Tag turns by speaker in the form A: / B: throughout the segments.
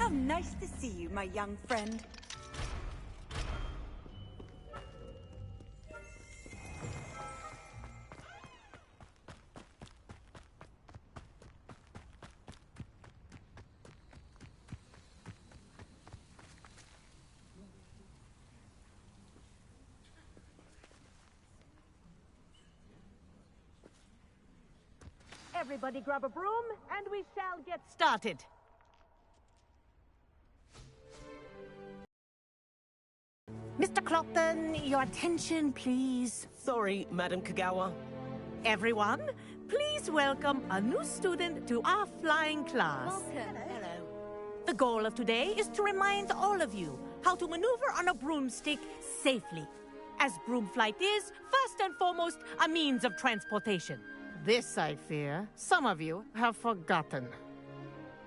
A: How nice to see you, my young friend.
B: Everybody grab a broom, and we shall get started. Mr. Clopton, your attention, please.
C: Sorry, Madam Kagawa.
B: Everyone, please welcome a new student to our flying class.
A: Welcome.
B: Hello. The goal of today is to remind all of you how to maneuver on a broomstick safely, as broom flight is, first and foremost, a means of transportation. This, I fear, some of you have forgotten.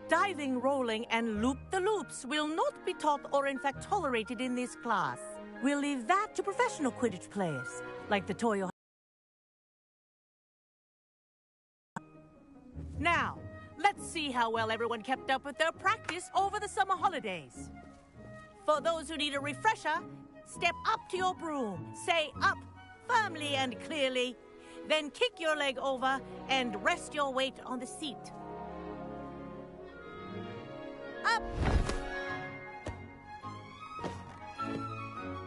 B: Diving, rolling, and loop-the-loops will not be taught or in fact tolerated in this class. We'll leave that to professional Quidditch players, like the Toyo. Now, let's see how well everyone kept up with their practice over the summer holidays. For those who need a refresher, step up to your broom, say up firmly and clearly, then kick your leg over and rest your weight on the seat. Up!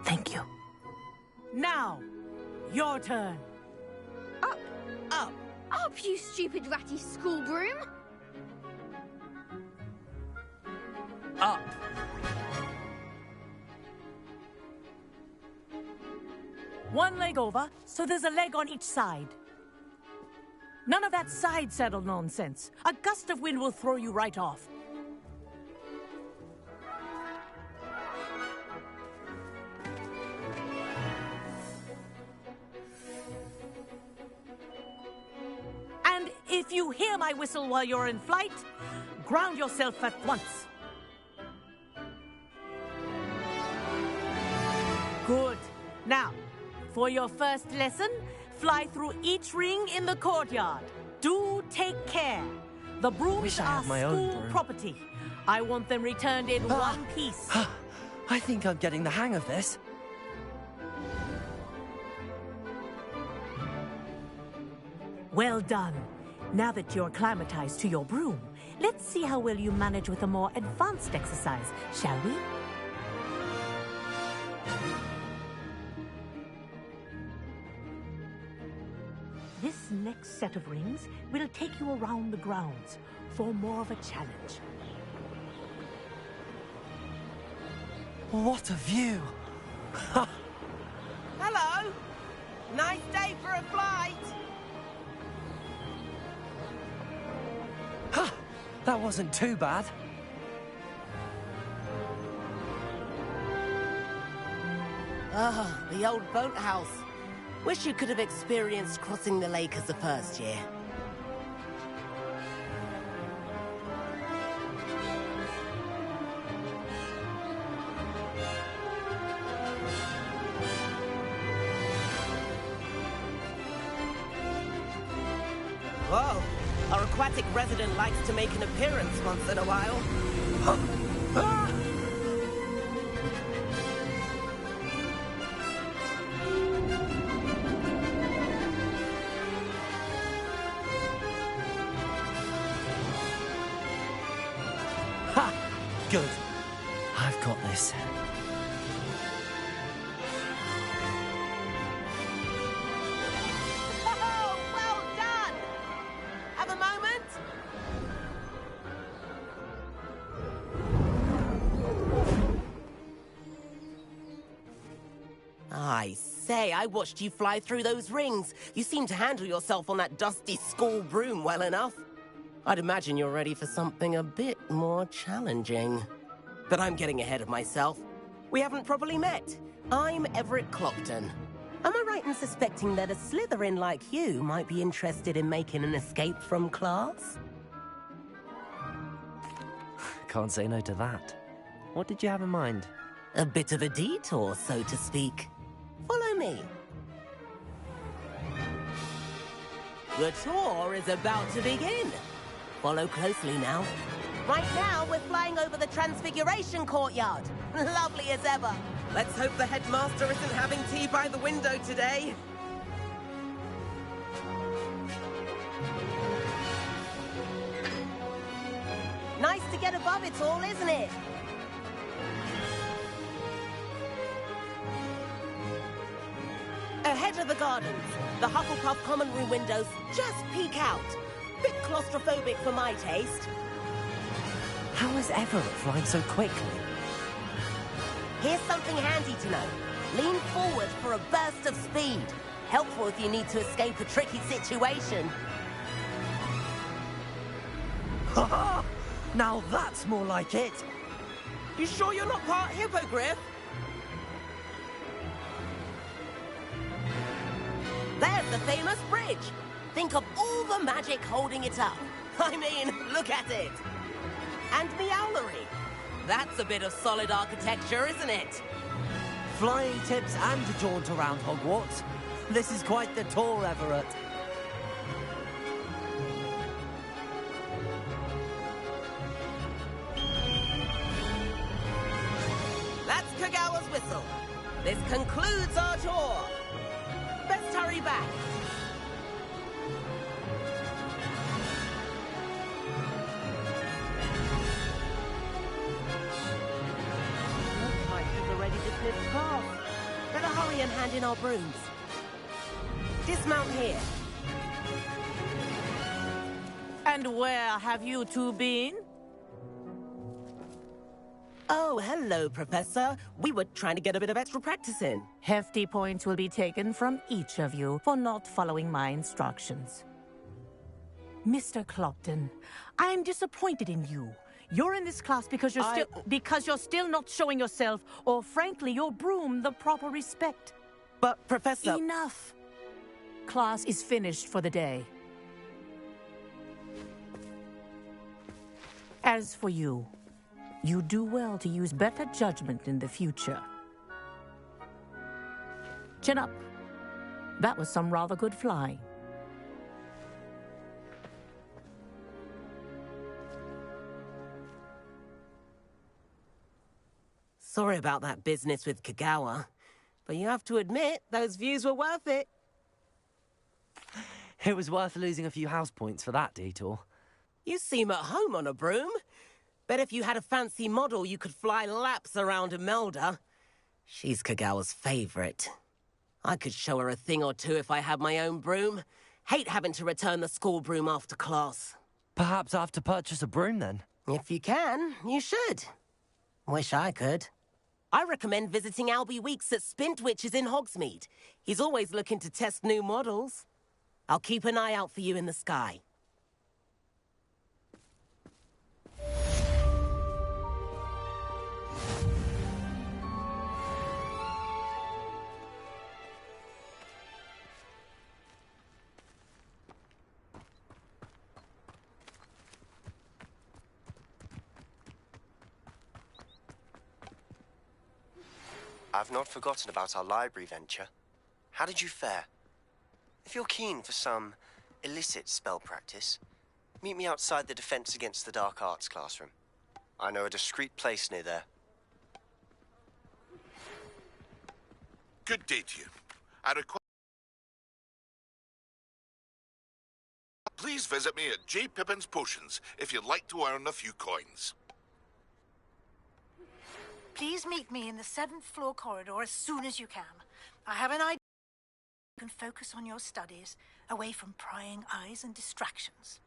B: Thank you. Now, your turn.
D: Up!
B: Up!
D: Up, you stupid ratty school broom!
C: Up.
B: One leg over, so there's a leg on each side. None of that side saddle nonsense. A gust of wind will throw you right off. And if you hear my whistle while you're in flight, ground yourself at once. Good. Now, for your first lesson, fly through each ring in the courtyard. Do take care. The brooms
C: Wish I
B: are
C: had my own
B: school
C: broom.
B: property. I want them returned in one piece.
C: I think I'm getting the hang of this.
B: Well done. Now that you're acclimatized to your broom, let's see how well you manage with a more advanced exercise, shall we? This next set of rings will take you around the grounds for more of a challenge.
C: What a view!
E: Hello! Nice day for a flight!
C: Ha! That wasn't too bad.
E: Ah, the old boathouse. Wish you could have experienced crossing the lake as a first year. Whoa, our aquatic resident likes to make an appearance once in a while.
C: Ah! Ha! Good. I've got this.
E: Oh, well done! Have a moment? I say, I watched you fly through those rings. You seem to handle yourself on that dusty school broom well enough. I'd imagine you're ready for something a bit more challenging. But I'm getting ahead of myself. We haven't properly met. I'm Everett Clopton. Am I right in suspecting that a Slytherin like you might be interested in making an escape from class?
C: Can't say no to that. What did you have in mind?
E: A bit of a detour, so to speak. Follow me. The tour is about to begin. Follow closely now. Right now, we're flying over the Transfiguration courtyard. Lovely as ever. Let's hope the headmaster isn't having tea by the window today. Nice to get above it all, isn't it? Ahead of the gardens, the Hufflepuff common room windows just peek out. Bit claustrophobic for my taste.
C: How is Everett flying so quickly?
E: Here's something handy to know. Lean forward for a burst of speed. Helpful if you need to escape a tricky situation.
C: Ha! Now that's more like it.
E: You sure you're not part hippogriff? There's the famous bridge. Think of all the magic holding it up. I mean, look at it. And Meowlery. That's a bit of solid architecture, isn't it?
C: Flying tips and a jaunt around Hogwarts. This is quite the tour, Everett.
E: That's Kagawa's whistle. This concludes our tour. Best hurry back. Looks like people are ready to slip past. Better hurry and hand in our brooms. Dismount here.
B: And where have you two been?
E: Oh, hello, Professor. We were trying to get a bit of extra practice in.
B: Hefty points will be taken from each of you for not following my instructions. Mr. Clopton, I'm disappointed in you. You're in this class because you're still not showing yourself, or frankly, your broom, the proper respect.
E: But, Professor...
B: Enough. Class is finished for the day. As for you, you do well to use better judgment in the future. Chin up. That was some rather good flying.
E: Sorry about that business with Kagawa, but you have to admit, those views were worth it.
C: It was worth losing a few house points for that detour.
E: You seem at home on a broom. Bet if you had a fancy model, you could fly laps around Imelda. She's Kagawa's favorite. I could show her a thing or two if I had my own broom. Hate having to return the school broom after class.
C: Perhaps I have to purchase a broom then.
E: If you can, you should. Wish I could. I recommend visiting Albie Weeks at Spintwitches in Hogsmeade. He's always looking to test new models. I'll keep an eye out for you in the sky.
F: I've not forgotten about our library venture. How did you fare? If you're keen for some illicit spell practice, meet me outside the Defense Against the Dark Arts classroom. I know a discreet place near there.
G: Good day to you. I request... Please visit me at J. Pippin's Potions if you'd like to earn a few coins.
H: Please meet me in the 7th floor corridor as soon as you can. I have an idea. You can focus on your studies, away from prying eyes and distractions.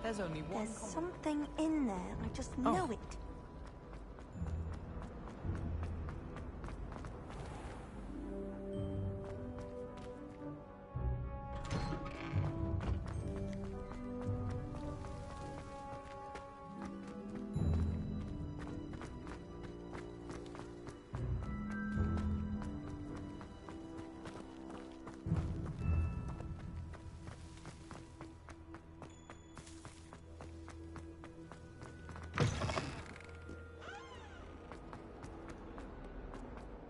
I: There's only one.
D: There's something in there. I just know it.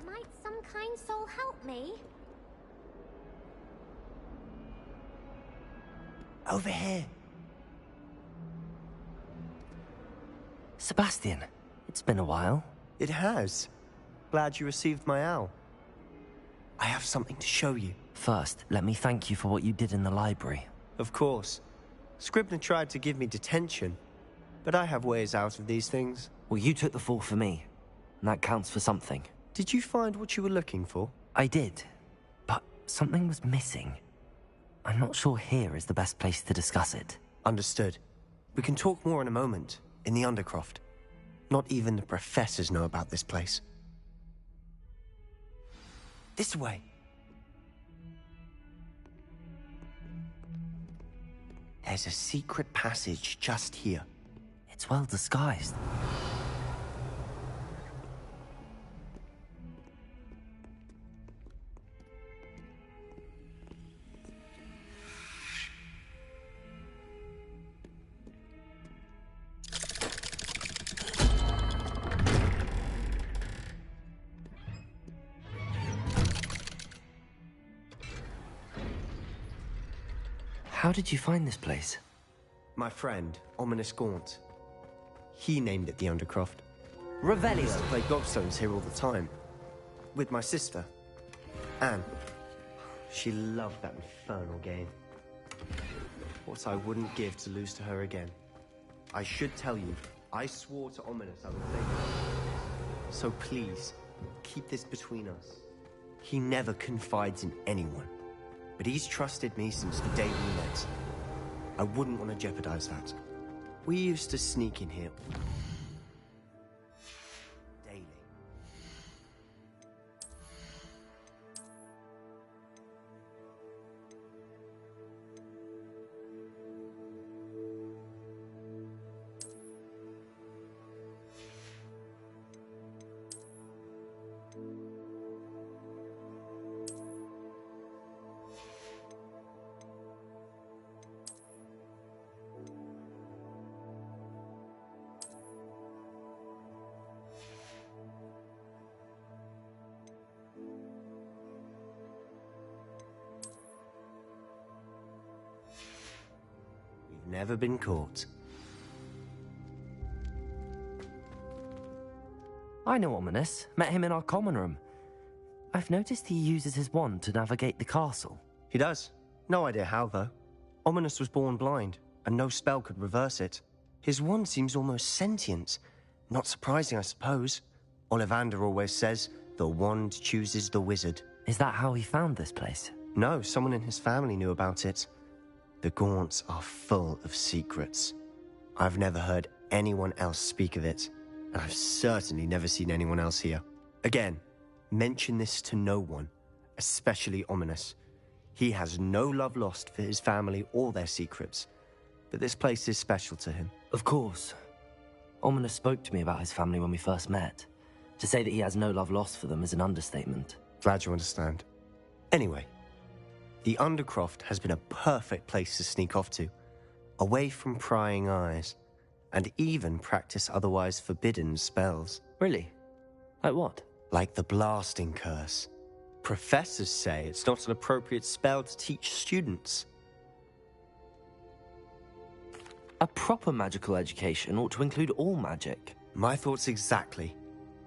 J: Might some kind soul help me?
C: Over here. Sebastian, it's been a while.
F: It has. Glad you received my owl. I have something to show you.
C: First, let me thank you for what you did in the library.
F: Of course. Scribner tried to give me detention, but I have ways out of these things.
C: Well, you took the fall for me, and that counts for something.
F: Did you find what you were looking for?
C: I did, but something was missing. I'm not sure here is the best place to discuss it.
F: Understood. We can talk more in a moment, in the Undercroft. Not even the professors know about this place. This way. There's a secret passage just here.
C: It's well disguised. How did you find this place?
F: My friend, Ominous Gaunt. He named it the Undercroft.
C: Revelio.
F: I used to play gobstones here all the time. With my sister, Anne. She loved that infernal game. What I wouldn't give to lose to her again. I should tell you, I swore to Ominous I would save her. So please, keep this between us. He never confides in anyone. But he's trusted me since the day we met. I wouldn't want to jeopardize that. We used to sneak in here daily. Never been caught.
C: I know Ominous. Met him in our common room. I've noticed he uses his wand to navigate the castle.
F: He does. No idea how, though. Ominous was born blind, and no spell could reverse it. His wand seems almost sentient. Not surprising, I suppose. Ollivander always says, the wand chooses the wizard.
C: Is that how he found this place?
F: No, someone in his family knew about it. The Gaunts are full of secrets. I've never heard anyone else speak of it, and I've certainly never seen anyone else here. Again, mention this to no one, especially Ominous. He has no love lost for his family or their secrets, but this place is special to him.
C: Of course. Ominous spoke to me about his family when we first met. To say that he has no love lost for them is an understatement.
F: Glad you understand. Anyway, the Undercroft has been a perfect place to sneak off to, away from prying eyes, and even practice otherwise forbidden spells.
C: Really? Like what?
F: Like the blasting curse. Professors say it's not an appropriate spell to teach students.
C: A proper magical education ought to include all magic.
F: My thoughts exactly.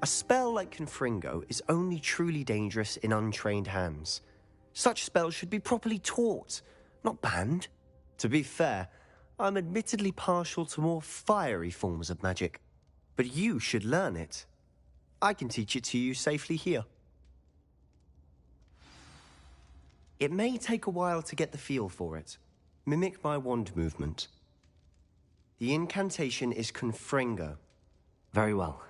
F: A spell like Confringo is only truly dangerous in untrained hands. Such spells should be properly taught, not banned. To be fair, I'm admittedly partial to more fiery forms of magic. But you should learn it. I can teach it to you safely here. It may take a while to get the feel for it. Mimic my wand movement. The incantation is Confringo.
C: Very well.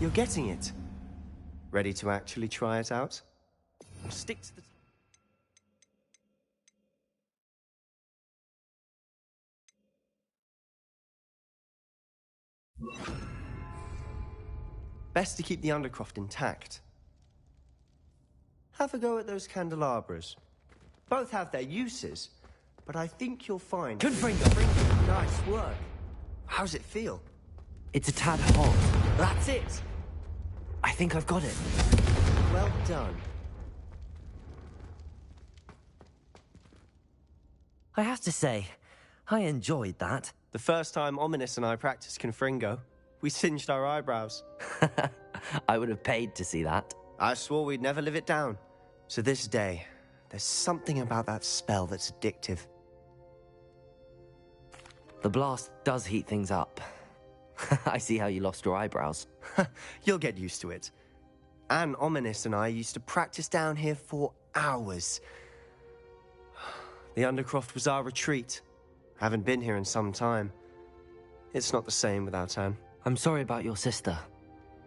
F: You're getting it. Ready to actually try it out? Stick to the... Best to keep the Undercroft intact. Have a go at those candelabras. Both have their uses, but I think you'll find...
C: Confringo!
F: Nice work. How's it feel?
C: It's a tad hot.
F: That's it!
C: I think I've got it.
F: Well done.
C: I have to say, I enjoyed that.
F: The first time Ominous and I practiced Confringo, we singed our eyebrows.
C: I would have paid to see that.
F: I swore we'd never live it down. To this day, there's something about that spell that's addictive.
C: The blast does heat things up. I see how you lost your eyebrows.
F: You'll get used to it. Anne, Ominous and I used to practice down here for hours. The Undercroft was our retreat. Haven't been here in some time. It's not the same without Anne.
C: I'm sorry about your sister.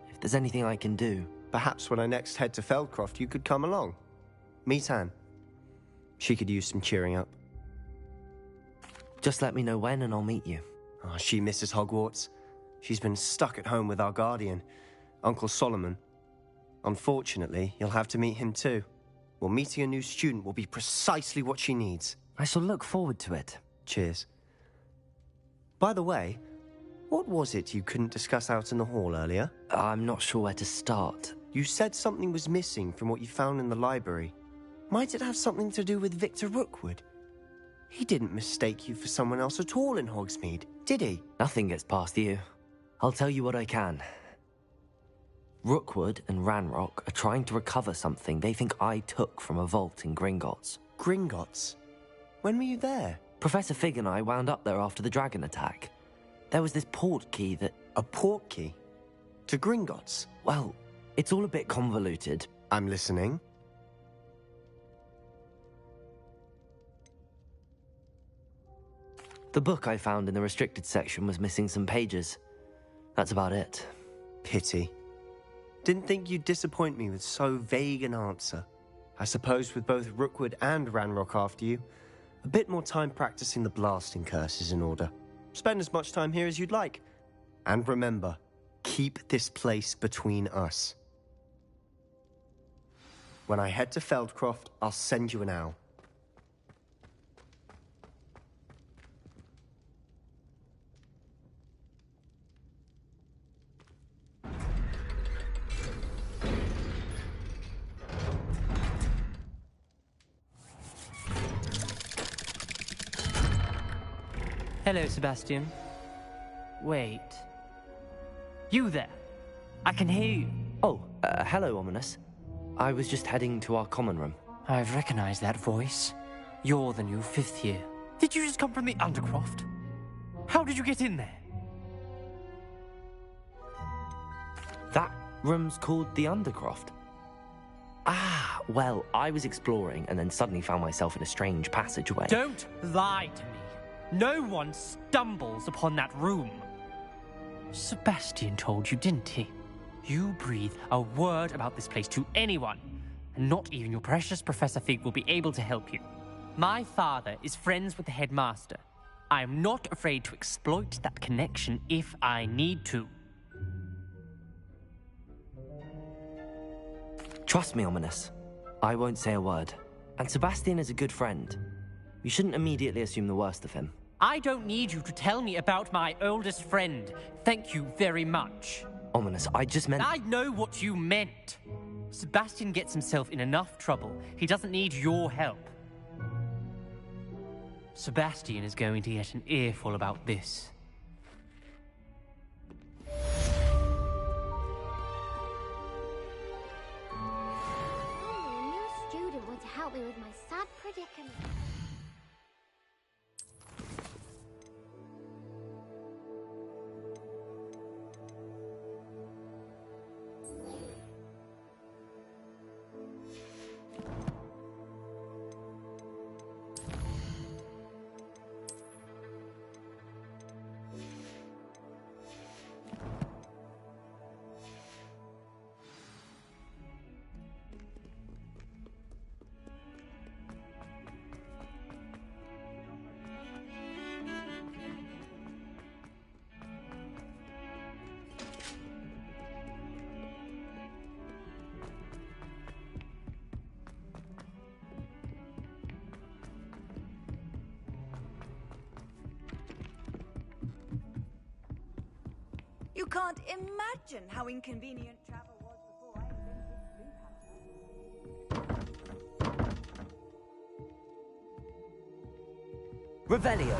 C: If there's anything I can do...
F: Perhaps when I next head to Feldcroft, you could come along. Meet Anne. She could use some cheering up.
C: Just let me know when and I'll meet you.
F: Oh, she misses Hogwarts. She's been stuck at home with our guardian, Uncle Solomon. Unfortunately, you'll have to meet him too. Well, meeting a new student will be precisely what she needs.
C: I shall look forward to it.
F: Cheers. By the way, what was it you couldn't discuss out in the hall earlier?
C: I'm not sure where to start.
F: You said something was missing from what you found in the library. Might it have something to do with Victor Rookwood? He didn't mistake you for someone else at all in Hogsmeade, did he?
C: Nothing gets past you. I'll tell you what I can. Rookwood and Ranrock are trying to recover something they think I took from a vault in Gringotts.
F: Gringotts? When were you there?
C: Professor Fig and I wound up there after the dragon attack. There was this port key that...
F: A port key? To Gringotts?
C: Well, it's all a bit convoluted.
F: I'm listening.
C: The book I found in the restricted section was missing some pages. That's about it.
F: Pity. Didn't think you'd disappoint me with so vague an answer. I suppose with both Rookwood and Ranrock after you, a bit more time practicing the blasting curse is in order. Spend as much time here as you'd like. And remember, keep this place between us. When I head to Feldcroft, I'll send you an owl.
I: Hello, Sebastian. Wait. You there? I can hear you.
C: Oh, hello, Ominous. I was just heading to our common room.
I: I've recognized that voice. You're the new 5th year. Did you just come from the Undercroft? How did you get in there?
C: That room's called the Undercroft. Ah, well, I was exploring and then suddenly found myself in a strange passageway.
I: Don't lie to me. No one stumbles upon that room. Sebastian told you, didn't he? You breathe a word about this place to anyone, and not even your precious Professor Fig will be able to help you. My father is friends with the headmaster. I am not afraid to exploit that connection if I need to.
C: Trust me, Ominous. I won't say a word. And Sebastian is a good friend. You shouldn't immediately assume the worst of him.
I: I don't need you to tell me about my oldest friend. Thank you very much.
C: Ominous, I just meant...
I: I know what you meant. Sebastian gets himself in enough trouble. He doesn't need your help. Sebastian is going to get an earful about this.
J: Only a new student would help me with my sad predicament.
A: You can't imagine how inconvenient travel was before I invented Blue
C: Revelio.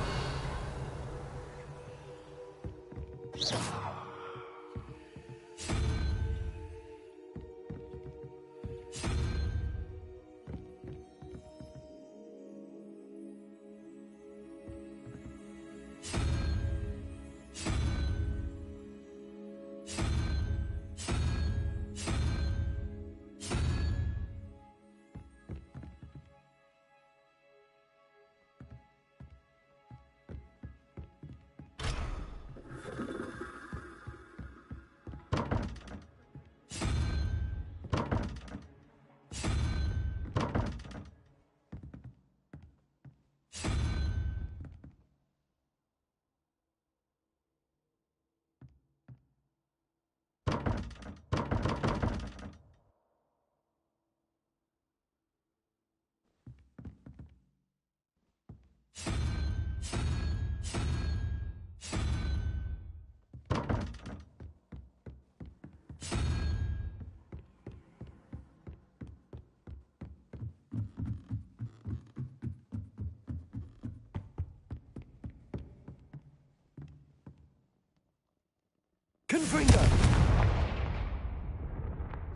C: Confringo!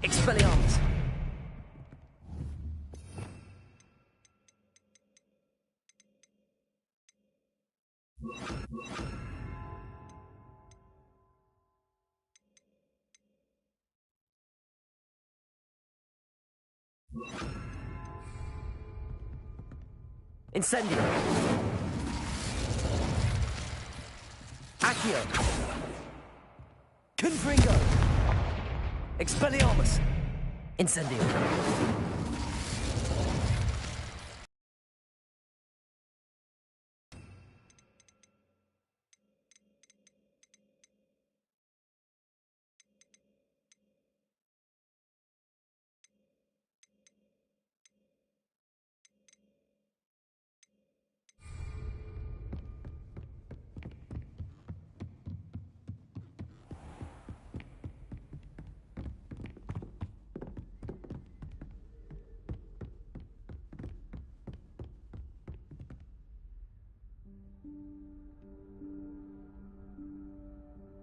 C: Expelliarmus! Incendio! Accio! Confringo! Expelliarmus! Incendio!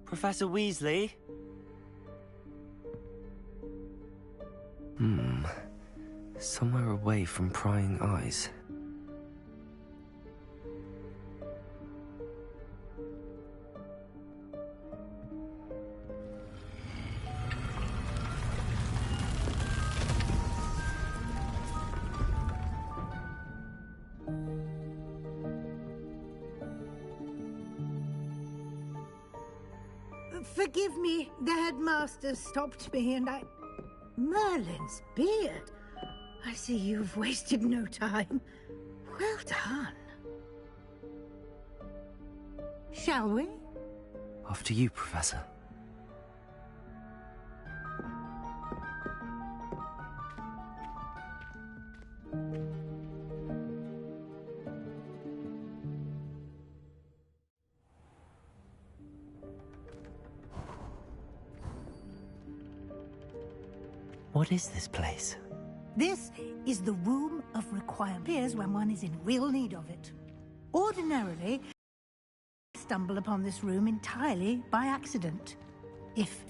C: Professor Weasley? Somewhere away from prying eyes.
H: Forgive me, the headmaster stopped me and Merlin's beard. I see you've wasted no time. Well done. Shall we?
C: After you, Professor. What is this place?
H: This is the Room of Requirement. Appears when one is in real need of it. Ordinarily, I stumble upon this room entirely by accident. If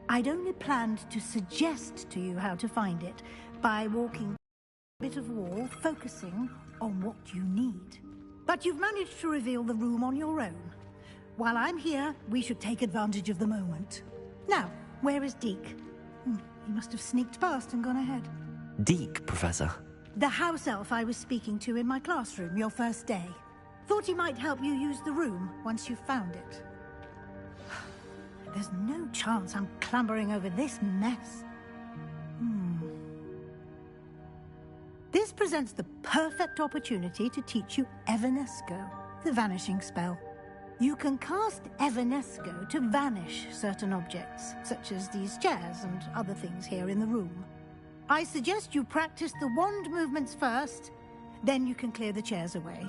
H: I'd only planned to suggest to you how to find it by walking a bit of wall, focusing on what you need. But you've managed to reveal the room on your own. While I'm here, we should take advantage of the moment. Now, where is Deke? He must have sneaked past and gone ahead.
C: Deke, Professor.
H: The house elf I was speaking to in my classroom your first day. Thought he might help you use the room once you've found it. There's no chance I'm clambering over this mess. This presents the perfect opportunity to teach you Evanesco, the vanishing spell. You can cast Evanesco to vanish certain objects, such as these chairs and other things here in the room. I suggest you practice the wand movements first, then you can clear the chairs away.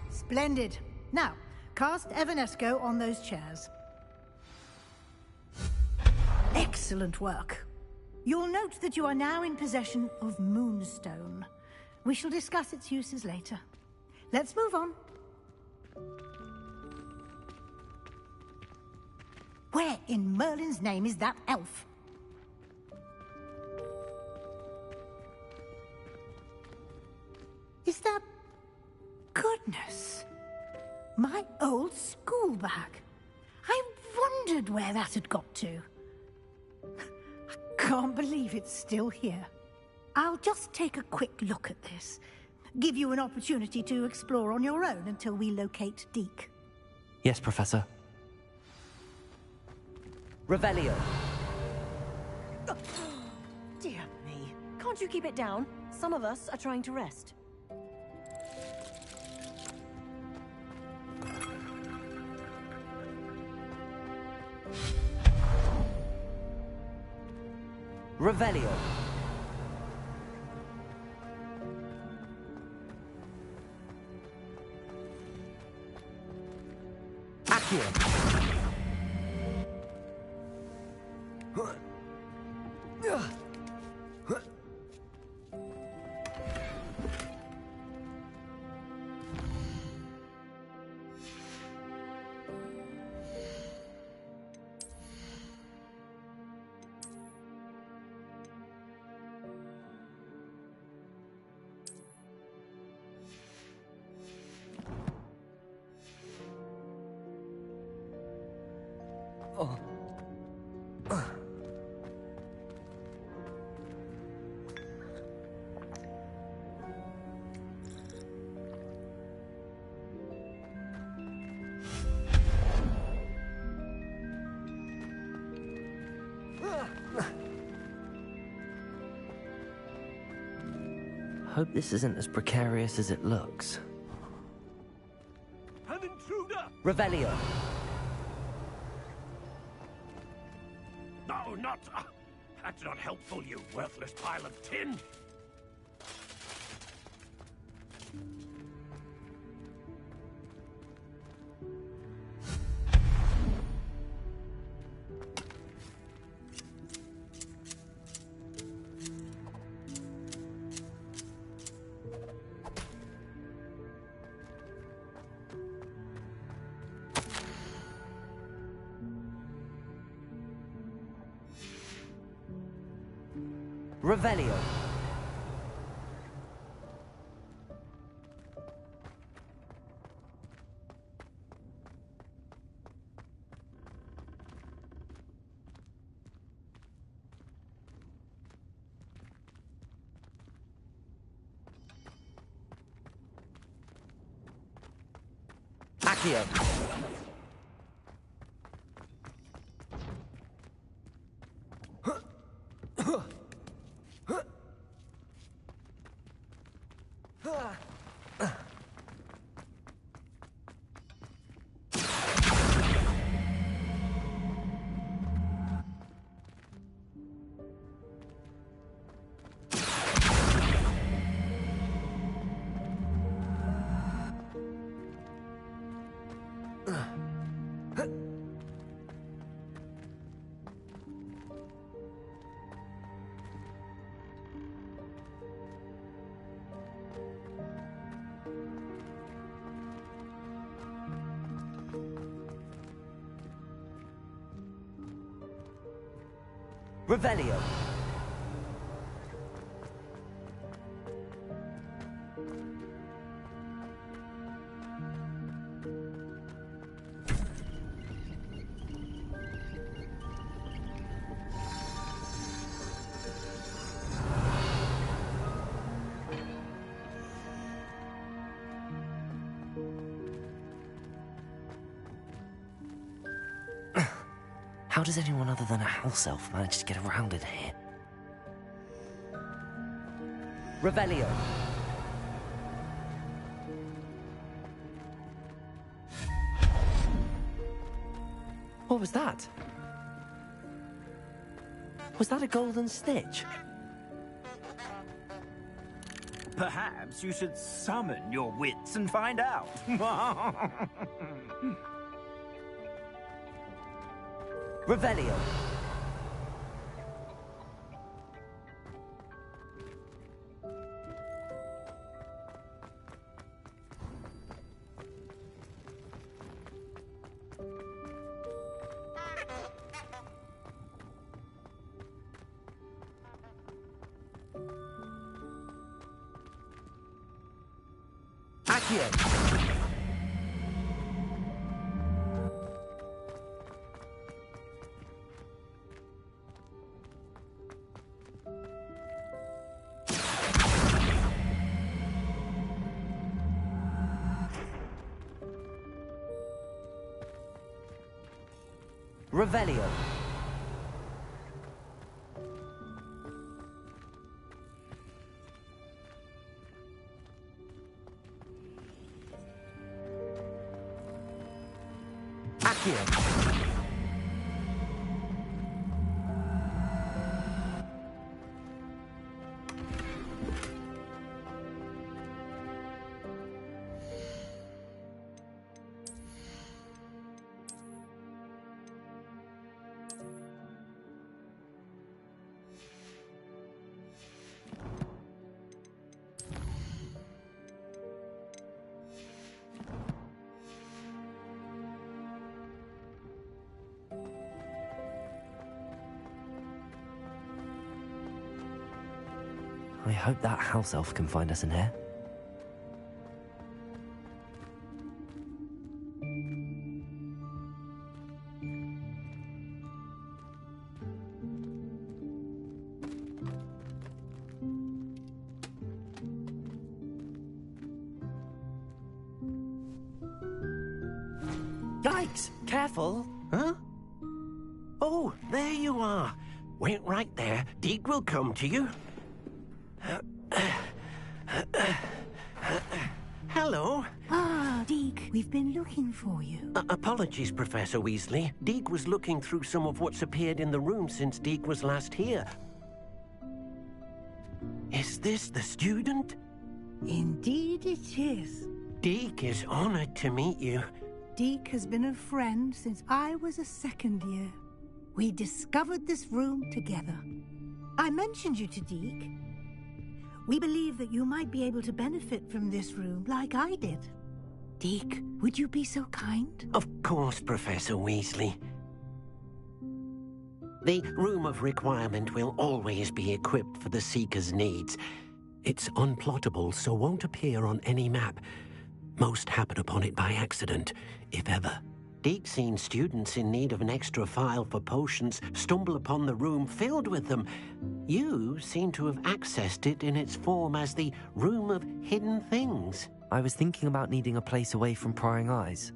H: Splendid. Now, cast Evanesco on those chairs. Excellent work. You'll note that you are now in possession of Moonstone. We shall discuss its uses later. Let's move on. Where in Merlin's name is that elf? Is that... Goodness! My old school bag. I wondered where that had got to. I can't believe it's still here. I'll just take a quick look at this. Give you an opportunity to explore on your own until we locate Deke.
C: Yes, Professor. Revelio.
K: Dear me. Can't you keep it down? Some of us are trying to rest.
C: Revelio. Accio. Hope this isn't as precarious as it looks.
L: An intruder!
C: Revelio.
L: No, not... that's not helpful, you worthless pile of tin!
C: Revelio. Accio. Revelio. How does anyone other than a house elf manage to get around in here? Revelio. What was that? Was that a golden stitch?
L: Perhaps you should summon your wits and find out.
C: Revelio. Accio. Revelio. Accio. I hope that house elf can find us in here.
M: Yikes! Careful! Huh? Oh, there you are. Wait right there. Deke will come to you. Hello.
H: Ah, Deke, we've been looking for you.
M: Apologies, Professor Weasley. Deke was looking through some of what's appeared in the room since Deke was last here. Is this the student?
H: Indeed it is.
M: Deke is honored to meet you.
H: Deke has been a friend since I was a second year. We discovered this room together. I mentioned you to Deke. We believe that you might be able to benefit from this room like I did. Deke, would you be so kind?
M: Of course, Professor Weasley. The Room of Requirement will always be equipped for the Seeker's needs. It's unplottable, so won't appear on any map. Most happen upon it by accident, if ever. Deke's seen students in need of an extra file for potions stumble upon the room filled with them. You seem to have accessed it in its form as the Room of Hidden Things.
C: I was thinking about needing a place away from prying eyes.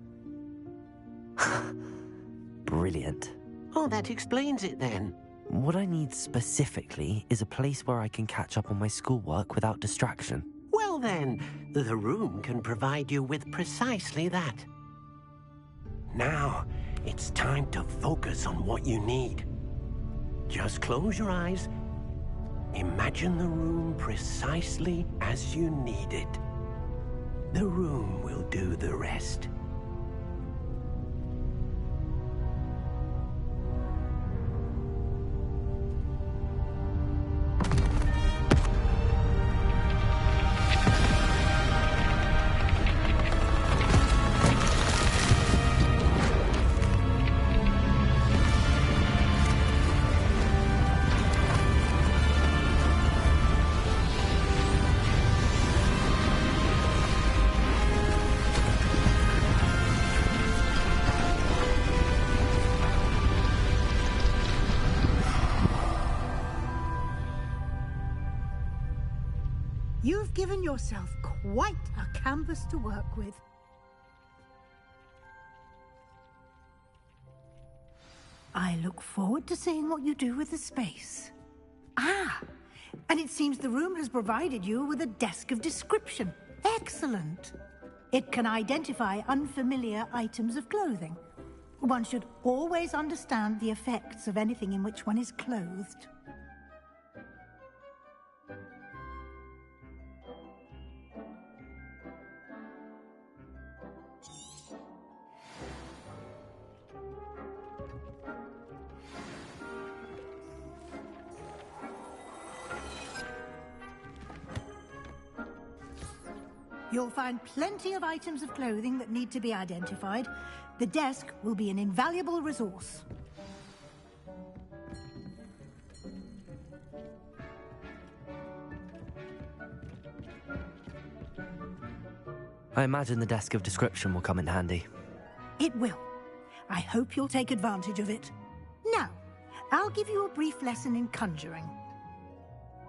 C: Brilliant.
M: Oh, that explains it then.
C: What I need specifically is a place where I can catch up on my schoolwork without distraction.
M: Well then, the room can provide you with precisely that. Now, it's time to focus on what you need. Just close your eyes. Imagine the room precisely as you need it. The room will do the rest.
H: You've given yourself quite a canvas to work with. I look forward to seeing what you do with the space. Ah, and it seems the room has provided you with a desk of description. Excellent. It can identify unfamiliar items of clothing. One should always understand the effects of anything in which one is clothed. You'll find plenty of items of clothing that need to be identified. The desk will be an invaluable resource.
C: I imagine the desk of description will come in handy.
H: It will. I hope you'll take advantage of it. Now, I'll give you a brief lesson in conjuring.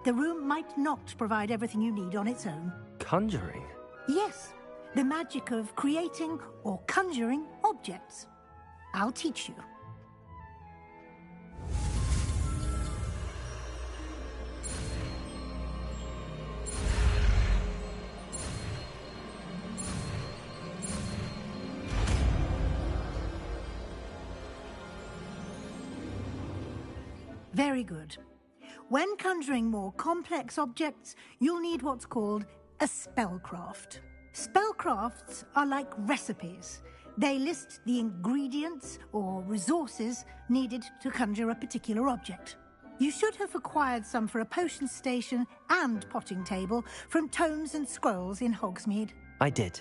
H: The room might not provide everything you need on its own.
C: Conjuring?
H: Yes, the magic of creating or conjuring objects. I'll teach you. Very good. When conjuring more complex objects, you'll need what's called a spellcraft. Spellcrafts are like recipes. They list the ingredients or resources needed to conjure a particular object. You should have acquired some for a potion station and potting table from tomes and scrolls in Hogsmeade.
C: I did.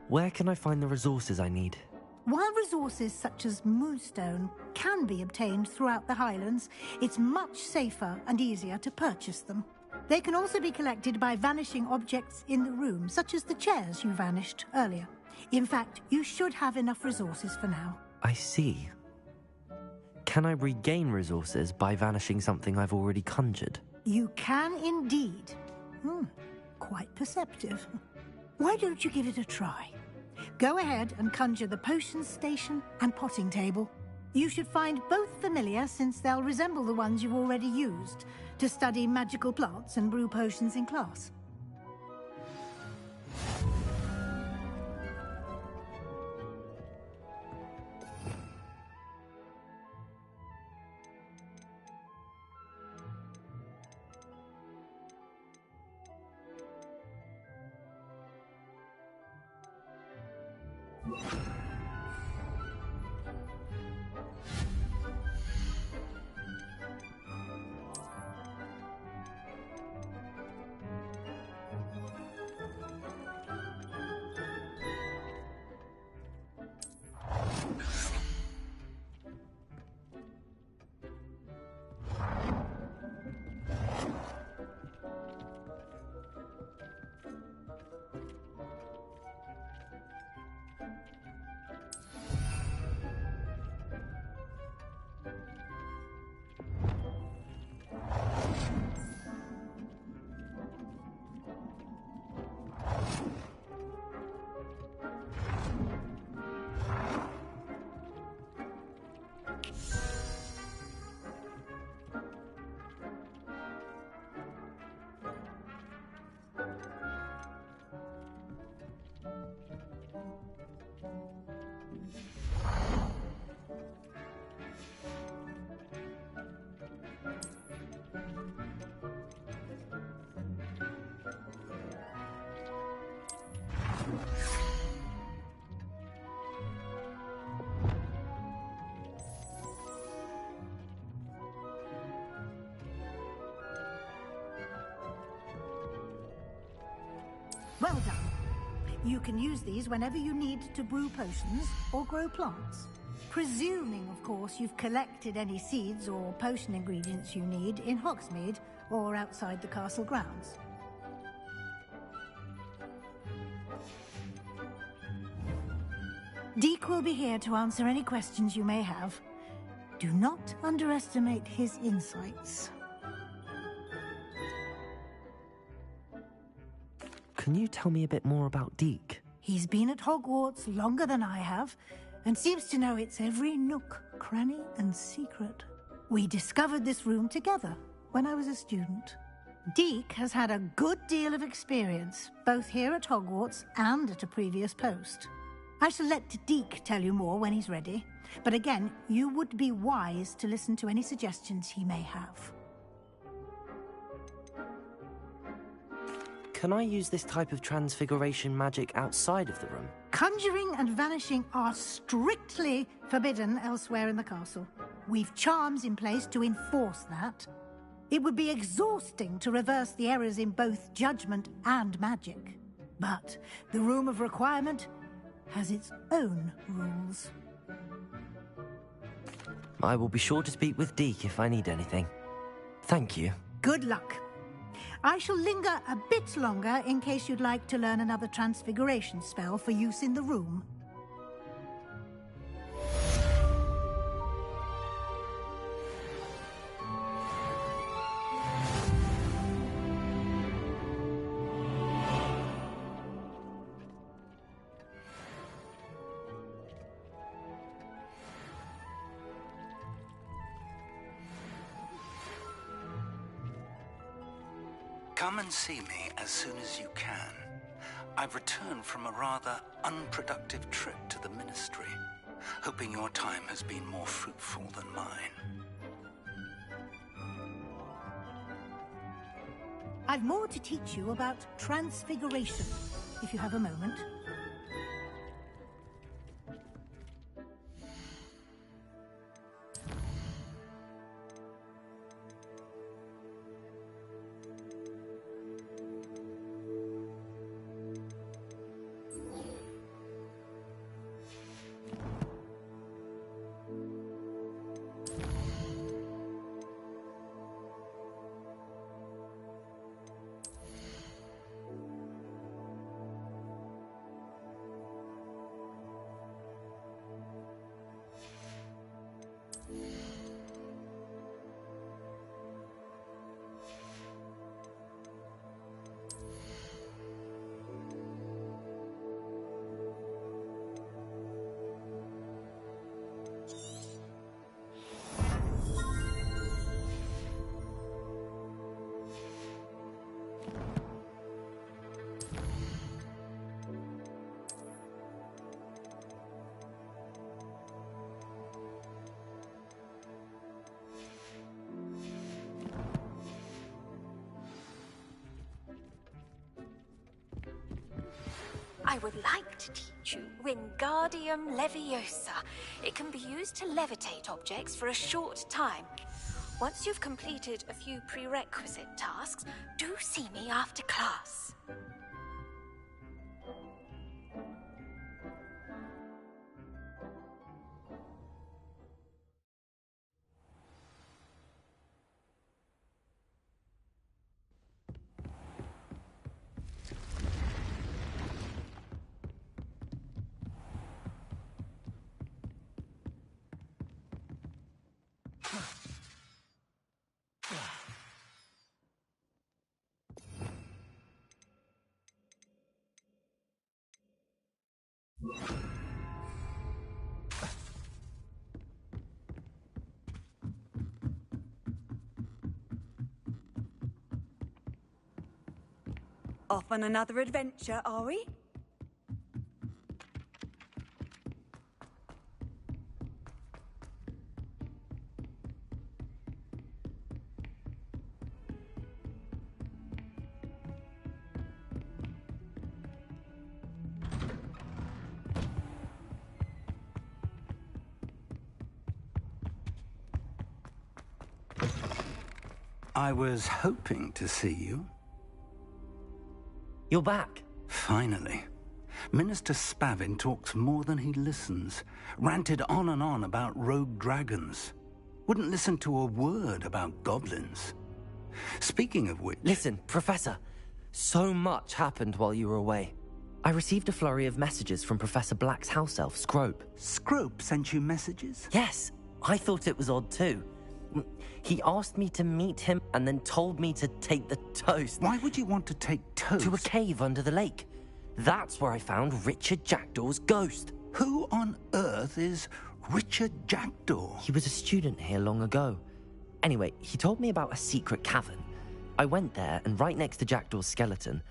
C: Where can I find the resources I need?
H: While resources such as moonstone can be obtained throughout the Highlands, it's much safer and easier to purchase them. They can also be collected by vanishing objects in the room, such as the chairs you vanished earlier. In fact, you should have enough resources for now.
C: I see. Can I regain resources by vanishing something I've already conjured?
H: You can indeed. Quite perceptive. Why don't you give it a try? Go ahead and conjure the potion station and potting table. You should find both familiar, since they'll resemble the ones you've already used to study magical plants and brew potions in class. Well done. You can use these whenever you need to brew potions or grow plants. Presuming, of course, you've collected any seeds or potion ingredients you need in Hogsmeade or outside the castle grounds. Deek will be here to answer any questions you may have. Do not underestimate his insights.
C: Can you tell me a bit more about Deek?
H: He's been at Hogwarts longer than I have, and seems to know its every nook, cranny, and secret. We discovered this room together when I was a student. Deek has had a good deal of experience, both here at Hogwarts and at a previous post. I shall let Deek tell you more when he's ready, but again, you would be wise to listen to any suggestions he may have.
C: Can I use this type of transfiguration magic outside of the room?
H: Conjuring and vanishing are strictly forbidden elsewhere in the castle. We've charms in place to enforce that. It would be exhausting to reverse the errors in both judgment and magic. But the Room of Requirement has its own rules.
C: I will be sure to speak with Deke if I need anything. Thank you.
H: Good luck. I shall linger a bit longer in case you'd like to learn another transfiguration spell for use in the room.
N: Come and see me as soon as you can. I've returned from a rather unproductive trip to the Ministry, hoping your time has been more fruitful than mine.
H: I've more to teach you about transfiguration, if you have a moment.
O: I would like to teach you Wingardium Leviosa. It can be used to levitate objects for a short time. Once you've completed a few prerequisite tasks, do see me after class.
A: Off on another adventure, are we?
N: I was hoping to see you.
C: You're back.
N: Finally. Minister Spavin talks more than he listens. Ranted on and on about rogue dragons. Wouldn't listen to a word about goblins. Speaking of which...
C: Listen, Professor. So much happened while you were away. I received a flurry of messages from Professor Black's house elf, Scrope.
N: Scrope sent you messages?
C: Yes. I thought it was odd too. He asked me to meet him and then told me to take the toast.
N: Why would you want to take toast?
C: To a cave under the lake. That's where I found Richard Jackdaw's ghost.
N: Who on earth is Richard Jackdaw?
C: He was a student here long ago. Anyway, he told me about a secret cavern. I went there, and right next to Jackdaw's skeleton,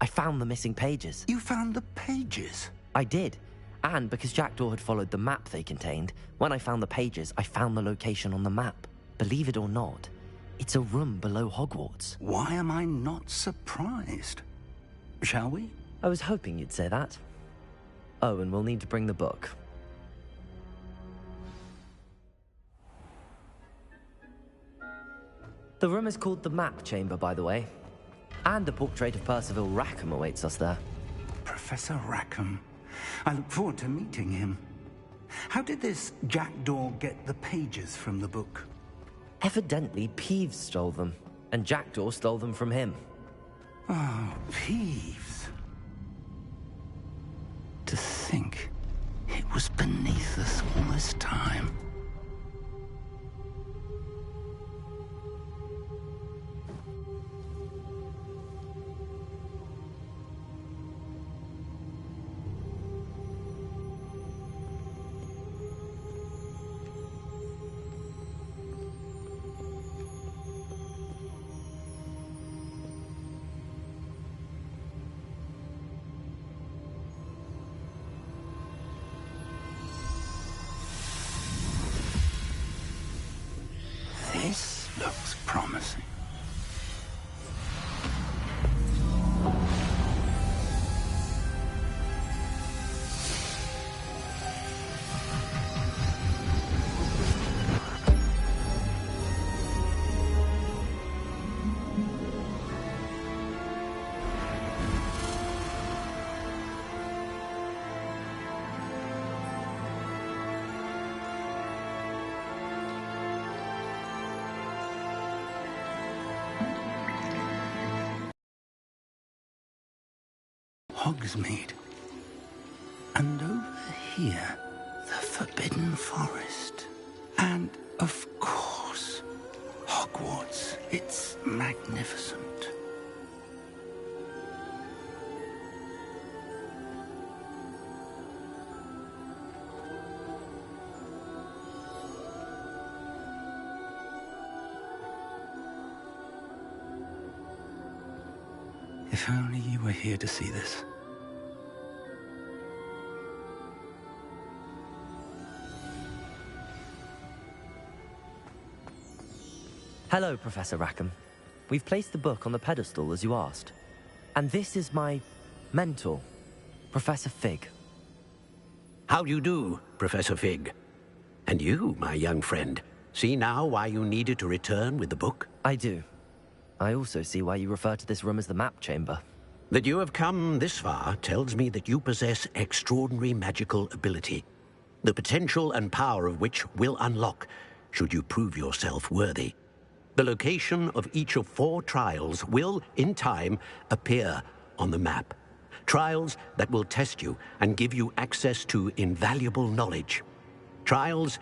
C: I found the missing pages.
N: You found the pages?
C: I did. And because Jackdaw had followed the map they contained, when I found the pages, I found the location on the map. Believe it or not, it's a room below Hogwarts.
N: Why am I not surprised? Shall we?
C: I was hoping you'd say that. Oh, and we'll need to bring the book. The room is called the Map Chamber, by the way. And a portrait of Percival Rackham awaits us there.
N: Professor Rackham. I look forward to meeting him. How did this Jackdaw get the pages from the book?
C: Evidently, Peeves stole them, and Jackdaw stole them from him.
N: Oh, Peeves. To think it was beneath us all this time. This looks promising. Hogsmeade. And over here, the Forbidden Forest. And, of course, Hogwarts. It's magnificent. If only you were here to see this.
C: Hello, Professor Rackham. We've placed the book on the pedestal as you asked. And this is my mentor, Professor Fig.
M: How do you do, Professor Fig? And you, my young friend, see now why you needed to return with the book?
C: I do. I also see why you refer to this room as the map chamber.
M: That you have come this far tells me that you possess extraordinary magical ability, the potential and power of which will unlock should you prove yourself worthy. The location of each of 4 trials will, in time, appear on the map. Trials that will test you and give you access to invaluable knowledge. Trials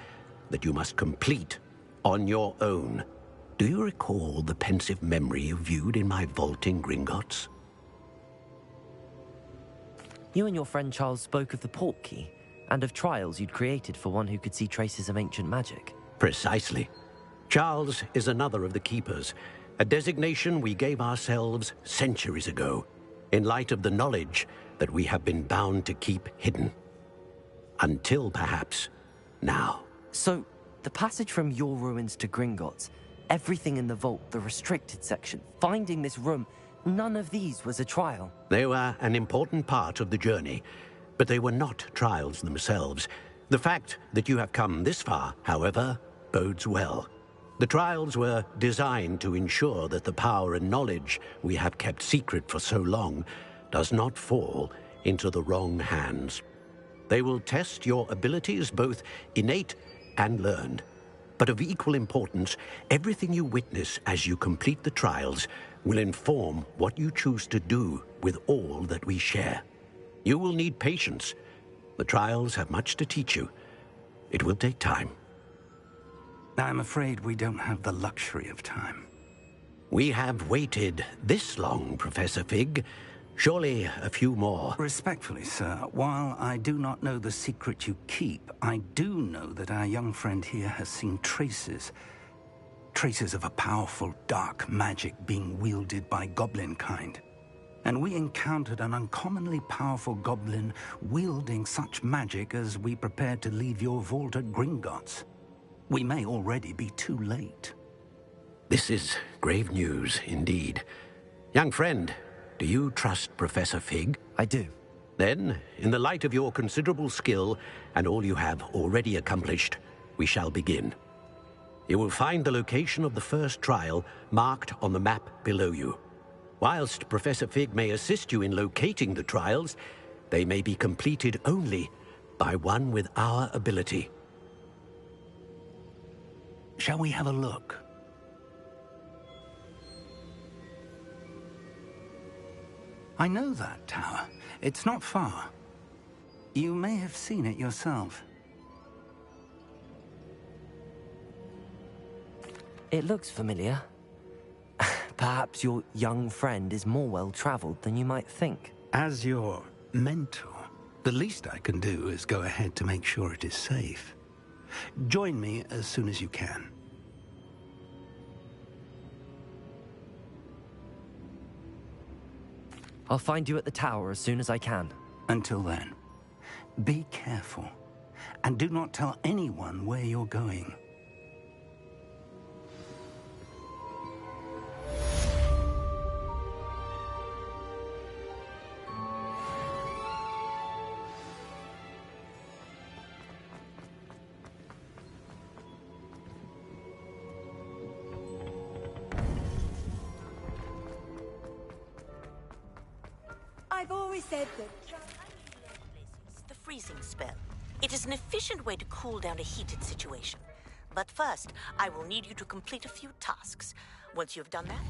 M: that you must complete on your own. Do you recall the pensive memory you viewed in my vault in Gringotts?
C: You and your friend Charles spoke of the portkey, and of trials you'd created for one who could see traces of ancient magic.
M: Precisely. Charles is another of the Keepers, a designation we gave ourselves centuries ago, in light of the knowledge that we have been bound to keep hidden. Until, perhaps, now.
C: So, the passage from your ruins to Gringotts, everything in the vault, the restricted section, finding this room, none of these was a trial.
M: They were an important part of the journey, but they were not trials themselves. The fact that you have come this far, however, bodes well. The trials were designed to ensure that the power and knowledge we have kept secret for so long does not fall into the wrong hands. They will test your abilities, both innate and learned. But of equal importance, everything you witness as you complete the trials will inform what you choose to do with all that we share. You will need patience. The trials have much to teach you. It will take time.
N: I'm afraid we don't have the luxury of time.
M: We have waited this long, Professor Fig. Surely a few more.
N: Respectfully, sir, while I do not know the secret you keep, I do know that our young friend here has seen traces of a powerful dark magic being wielded by goblin kind. And we encountered an uncommonly powerful goblin wielding such magic as we prepared to leave your vault at Gringotts. We may already be too late.
M: This is grave news indeed. Young friend, do you trust Professor Fig?
C: I do.
M: Then, in the light of your considerable skill and all you have already accomplished, we shall begin. You will find the location of the first trial marked on the map below you. Whilst Professor Fig may assist you in locating the trials, They may be completed only by one with our ability.
N: Shall we have a look? I know that tower. It's not far. You may have seen it yourself.
C: It looks familiar. Perhaps your young friend is more well-traveled than you might think.
N: As your mentor, the least I can do is go ahead to make sure it is safe. Join me as soon as you can.
C: I'll find you at the tower as soon as I can.
N: Until then, be careful, and do not tell anyone where you're going.
A: I've always said that...
B: The freezing spell. It is an efficient way to cool down a heated situation. But first, I will need you to complete a few tasks. Once you have done that,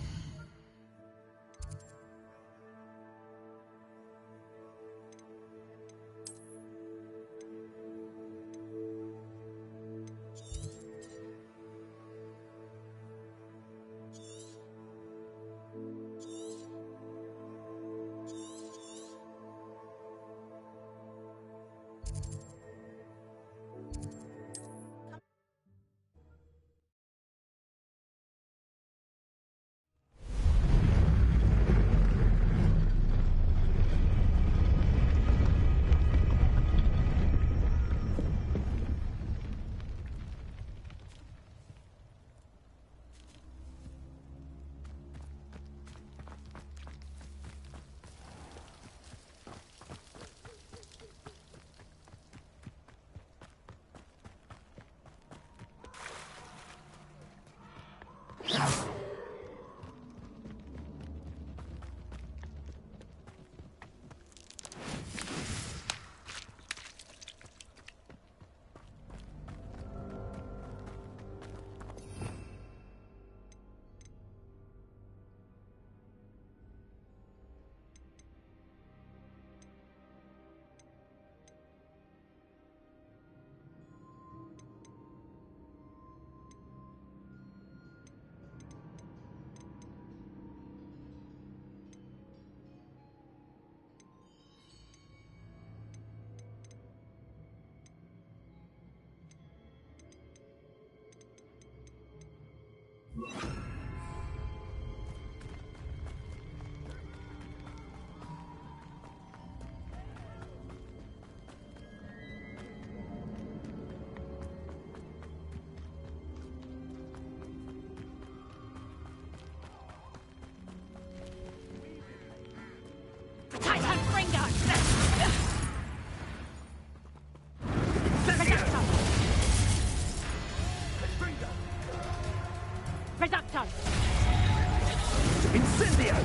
L: Incendio!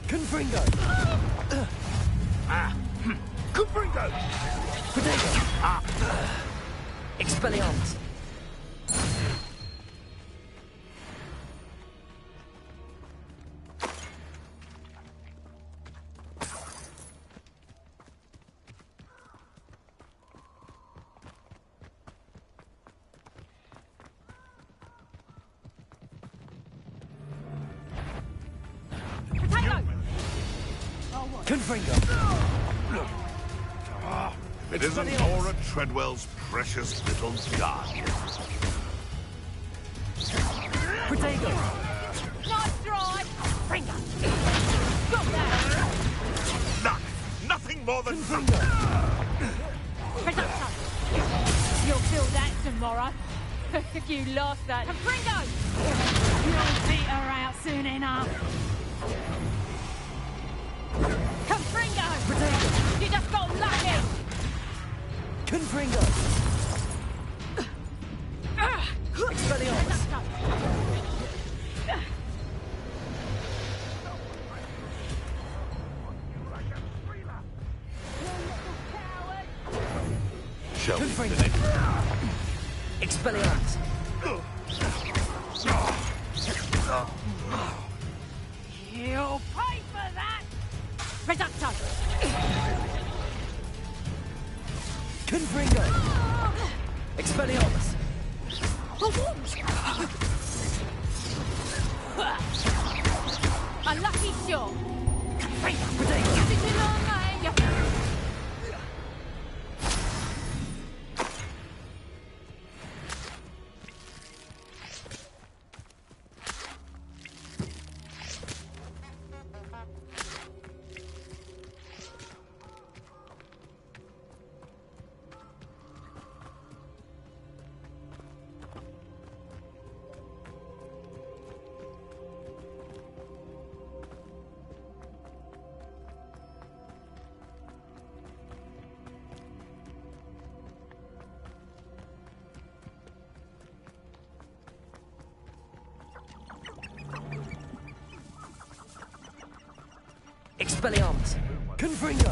L: Confringo! Confringo! Potato!
C: Expelliarmus!
G: It isn't Nora Treadwell's precious little guardian.
B: Protego! Nice try! Finger! Got that!
G: Nothing more than...
B: Reduction! You'll feel that tomorrow. If you lost that... Confringo! You'll beat her out soon enough. Confringo! Protego! You just got lucky!
C: Confringo! Expelliarmus!
G: Shall we
C: Confringo.
G: finish?
C: Expelliarmus.
B: You'll pay for that! Reducto!
C: Confringo. Expelliarmus.
B: A lucky shot!
C: Expelliarmus. Confringo.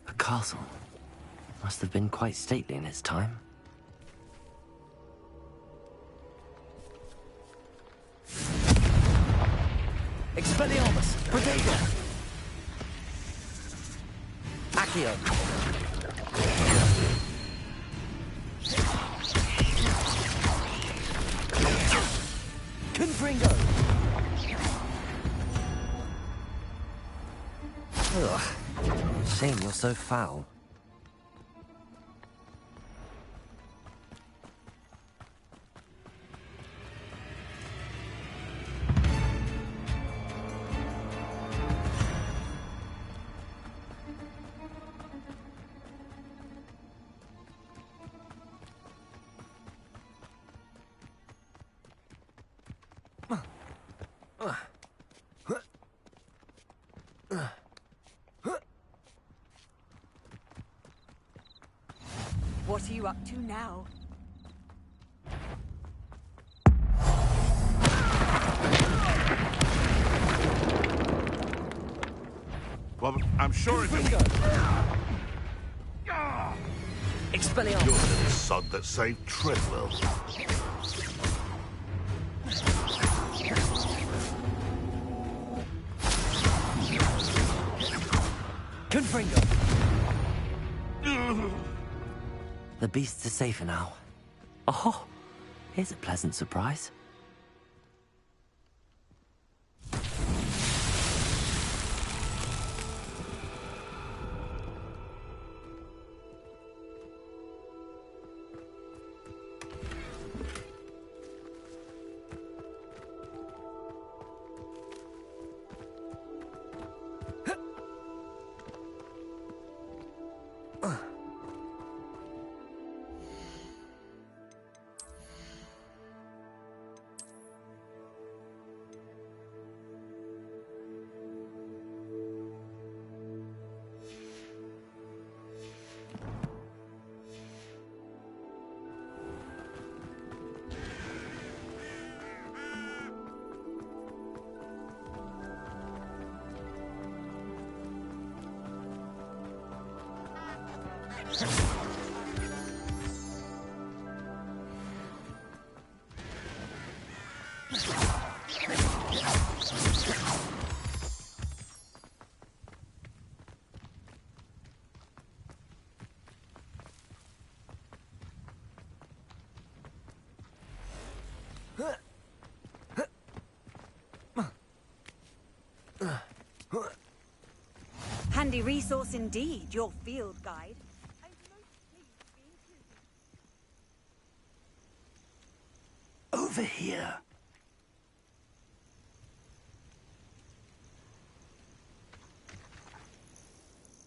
C: A castle. Must have been quite stately in its time. Expelliarmus. Protego. Accio. Confringo. Ugh. Shame you're so foul.
A: What are you up to now?
G: Well, I'm sure it's...
C: Expelliarmus.
G: You're the little sod that saved Treadwell.
C: Confringo. The beasts are safer now. Oh, here's a pleasant surprise.
A: Handy resource indeed, your field guide.
N: Over here.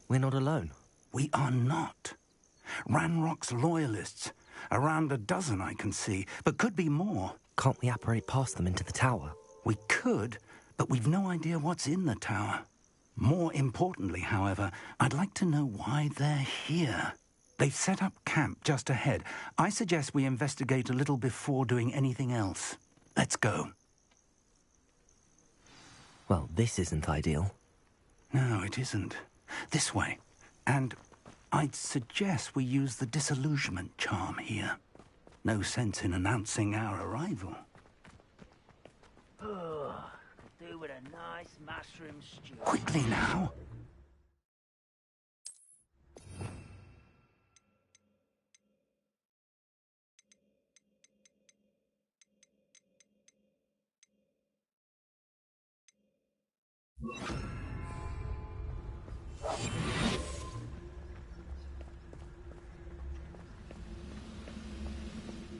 C: We're not alone.
N: We are not. Ranrock's loyalists. Around a dozen I can see, but could be more.
C: Can't we apparate past them into the tower?
N: We could, but we've no idea what's in the tower. More importantly, however, I'd like to know why they're here. They've set up camp just ahead. I suggest we investigate a little before doing anything else. Let's go.
C: Well, this isn't ideal.
N: No, it isn't. This way. And I'd suggest we use the disillusionment charm here. No sense in announcing our arrival.
P: Oh, do with a nice mushroom stew.
N: Quickly now.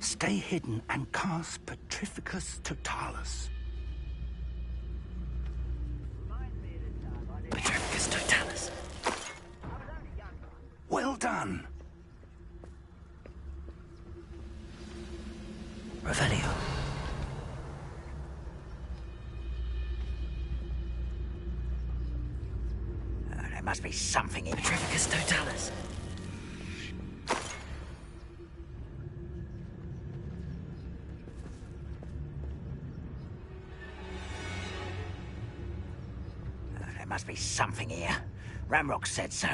N: Stay hidden and cast Petrificus Totalis.
C: Petrificus Totalis.
N: Well done.
C: Revelio.
P: There must be something in
C: Petrificus Totalis.
P: There must be something here. Ramrock said so.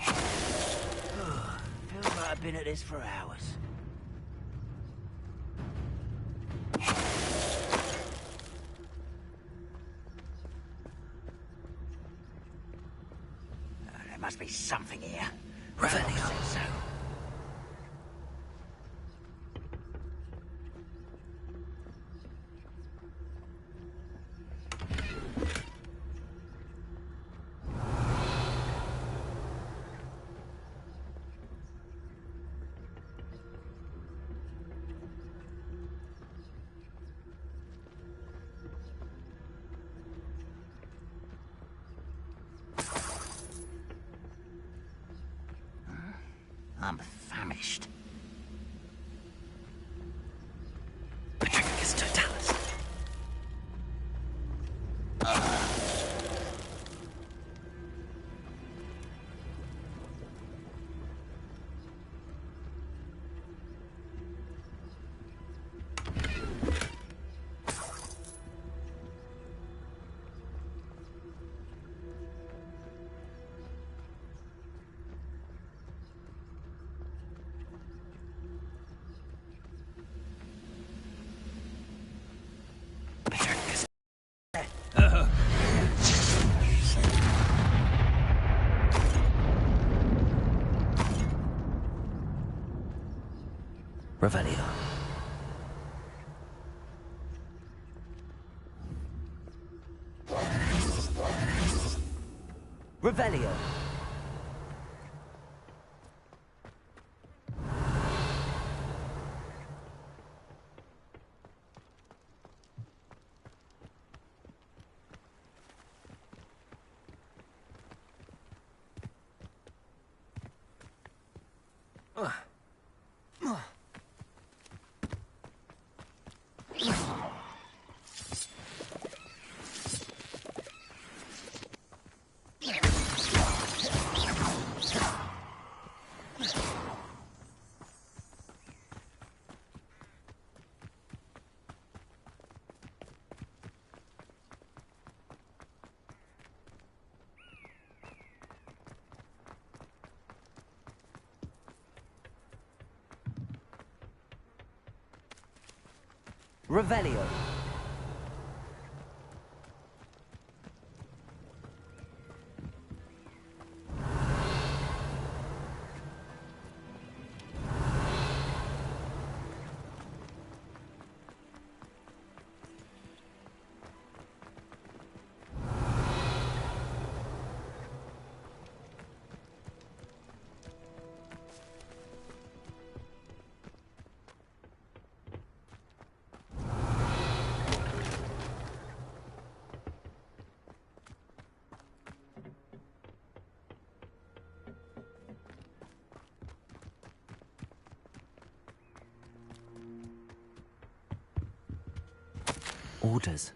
P: Feels like I've been at this for hours. There must be something here. Ramrock said so. I'm famished.
C: Petrificus Totalis. Revelio. Revelio. Revelio. Orders.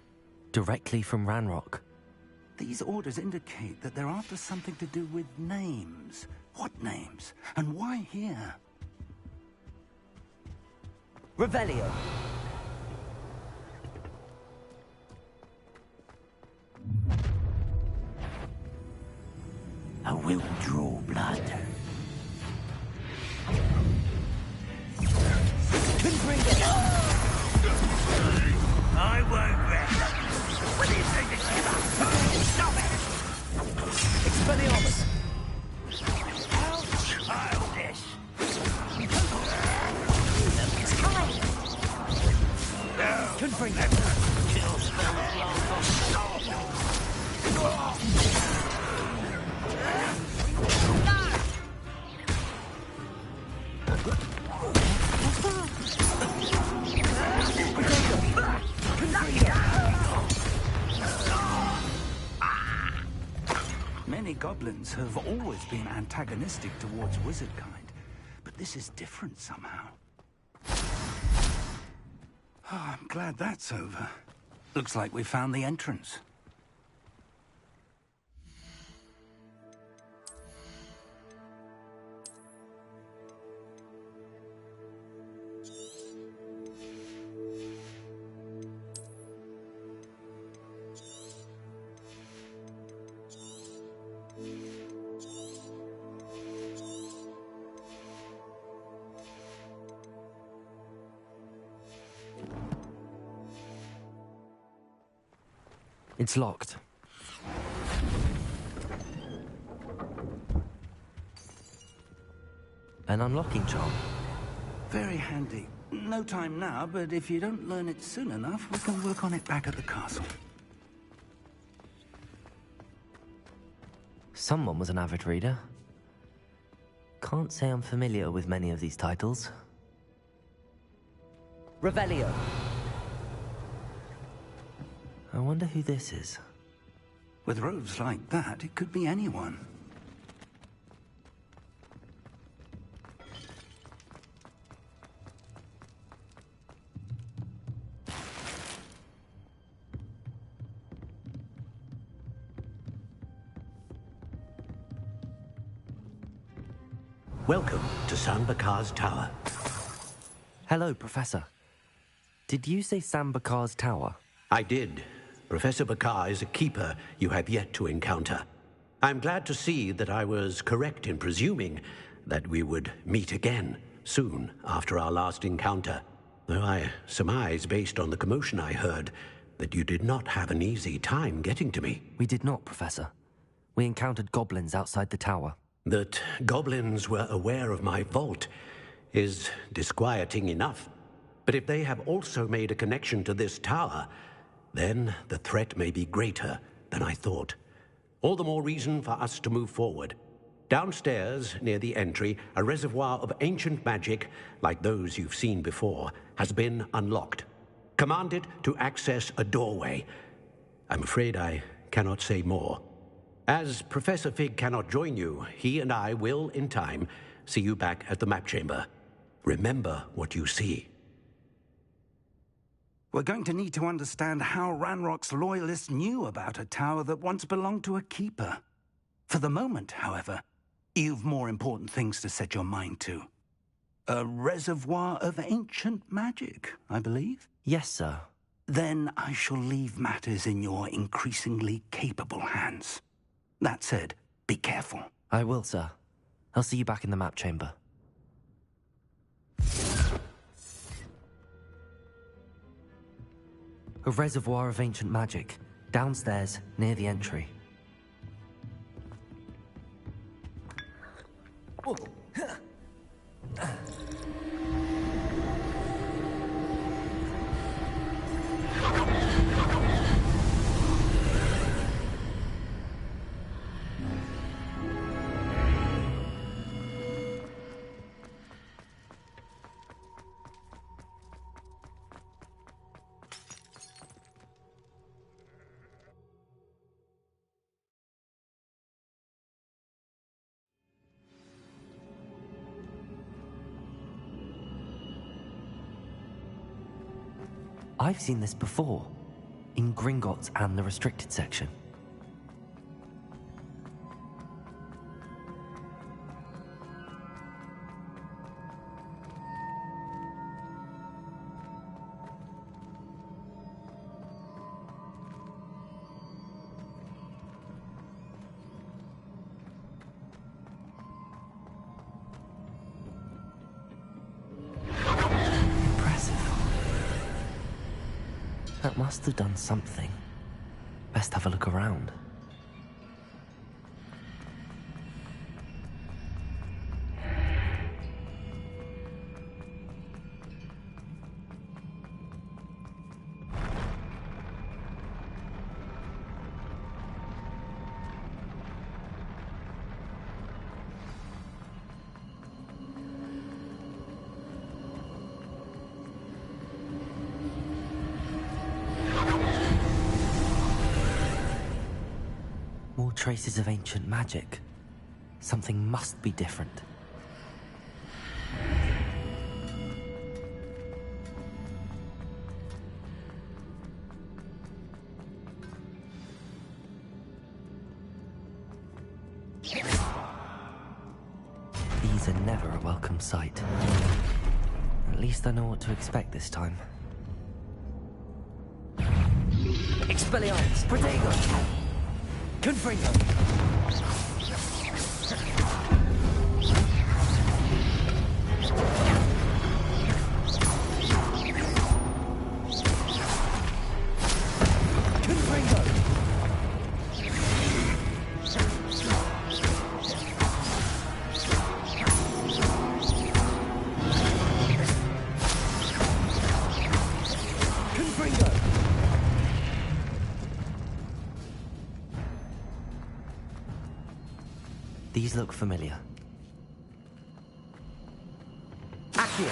C: Directly from Ranrock.
N: These orders indicate that they're after something to do with names. What names? And why here?
C: Revelio.
P: I will draw blood. I won't rest. What do you think it's about? Stop it!
C: Expelliarmus.
P: How childish!
O: It's time!
C: Confringo.
P: Kill spells last
N: Many goblins have always been antagonistic towards wizard kind, but this is different somehow. Oh, I'm glad that's over. Looks like we found the entrance.
C: It's locked. An unlocking charm.
N: Very handy. No time now, but if you don't learn it soon enough, we can work on it back at the castle.
C: Someone was an avid reader. Can't say I'm familiar with many of these titles. Revelio. I wonder who this is.
N: With robes like that, it could be anyone.
M: Welcome to Sambakar's Tower.
C: Hello, Professor. Did you say Sambakar's Tower?
M: I did. Professor Bakar is a keeper you have yet to encounter. I'm glad to see that I was correct in presuming that we would meet again soon after our last encounter, though I surmise, based on the commotion I heard, that you did not have an easy time getting to me.
C: We did not, Professor. We encountered goblins outside the tower.
M: That goblins were aware of my vault is disquieting enough. But if they have also made a connection to this tower, then the threat may be greater than I thought. All the more reason for us to move forward. Downstairs, near the entry, a reservoir of ancient magic, like those you've seen before, has been unlocked. Command it to access a doorway. I'm afraid I cannot say more. As Professor Fig cannot join you, he and I will, in time, see you back at the map chamber. Remember what you see.
N: We're going to need to understand how Ranrock's loyalists knew about a tower that once belonged to a keeper. For the moment, however, you've more important things to set your mind to. A reservoir of ancient magic, I believe?
C: Yes, sir.
N: Then I shall leave matters in your increasingly capable hands. That said, be careful.
C: I will, sir. I'll see you back in the map chamber. A reservoir of ancient magic, downstairs, near the entry. I've seen this before, in Gringotts and the restricted section. That must have done something. Best have a look around. More traces of ancient magic. Something must be different. These are never a welcome sight. At least I know what to expect this time. Expelliarmus! Protego! Confringo! These look familiar. Accio!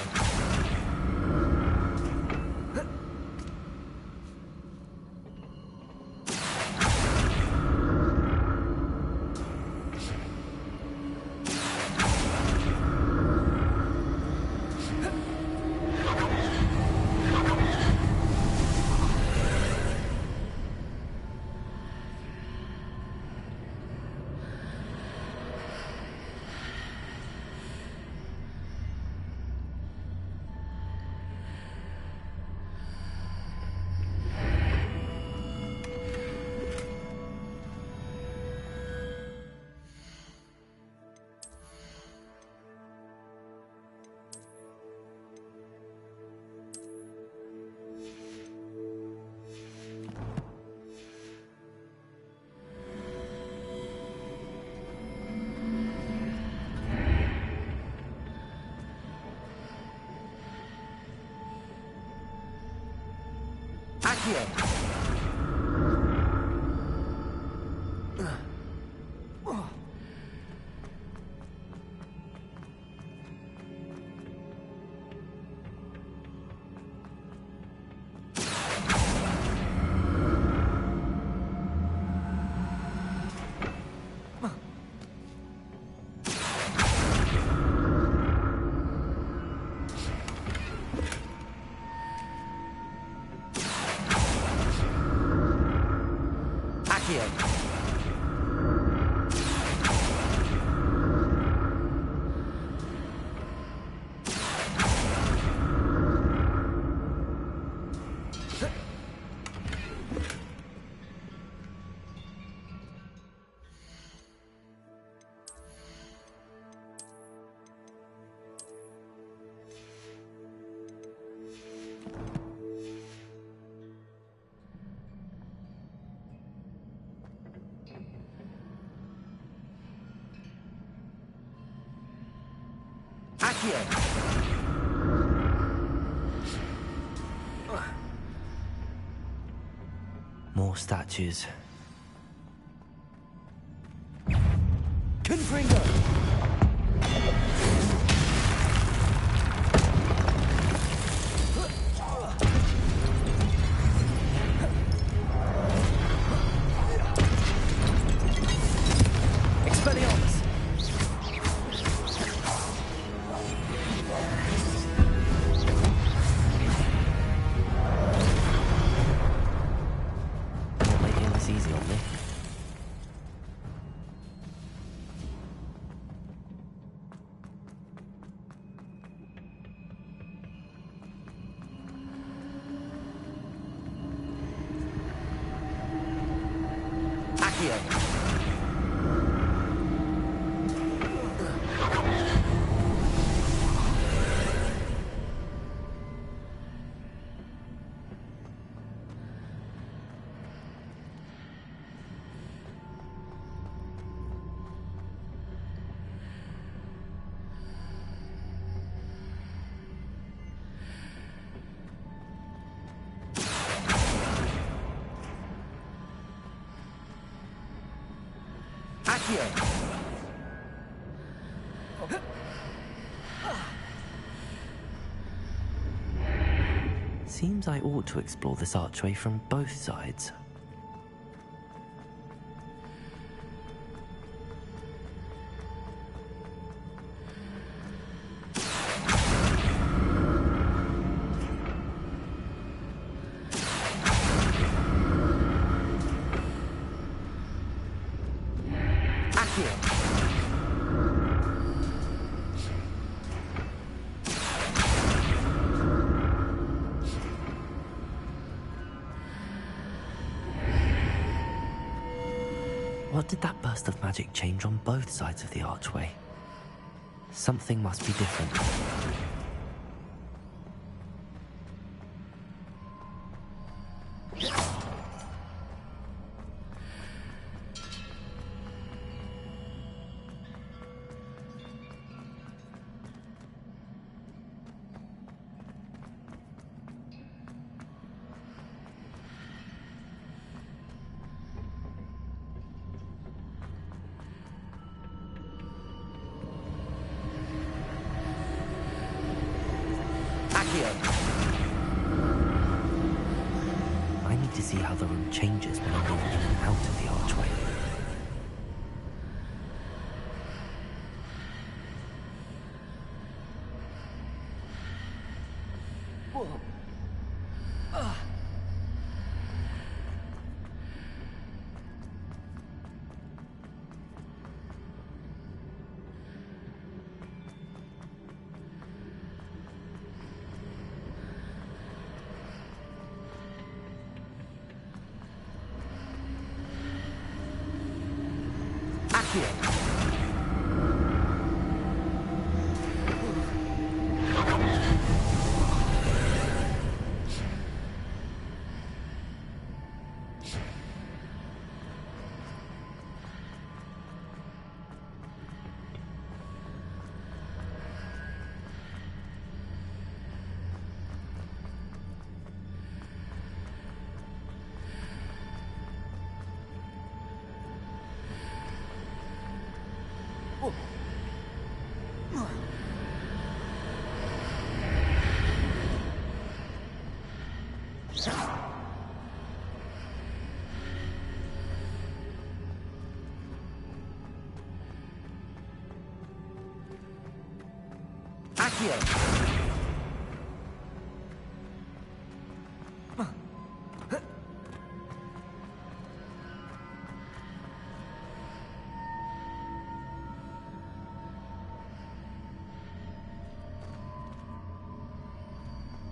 C: Accio! More statues. Confringo! Expelliarmus! Not making this easy. Seems I ought to explore this archway from both sides. What did that burst of magic change on both sides of the archway? Something must be different. I need to see how the room changes when I move in and out of the archway.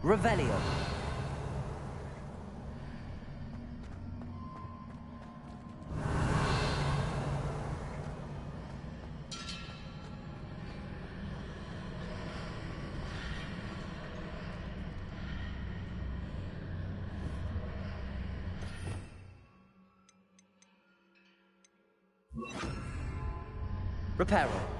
C: Revelio. Reparo.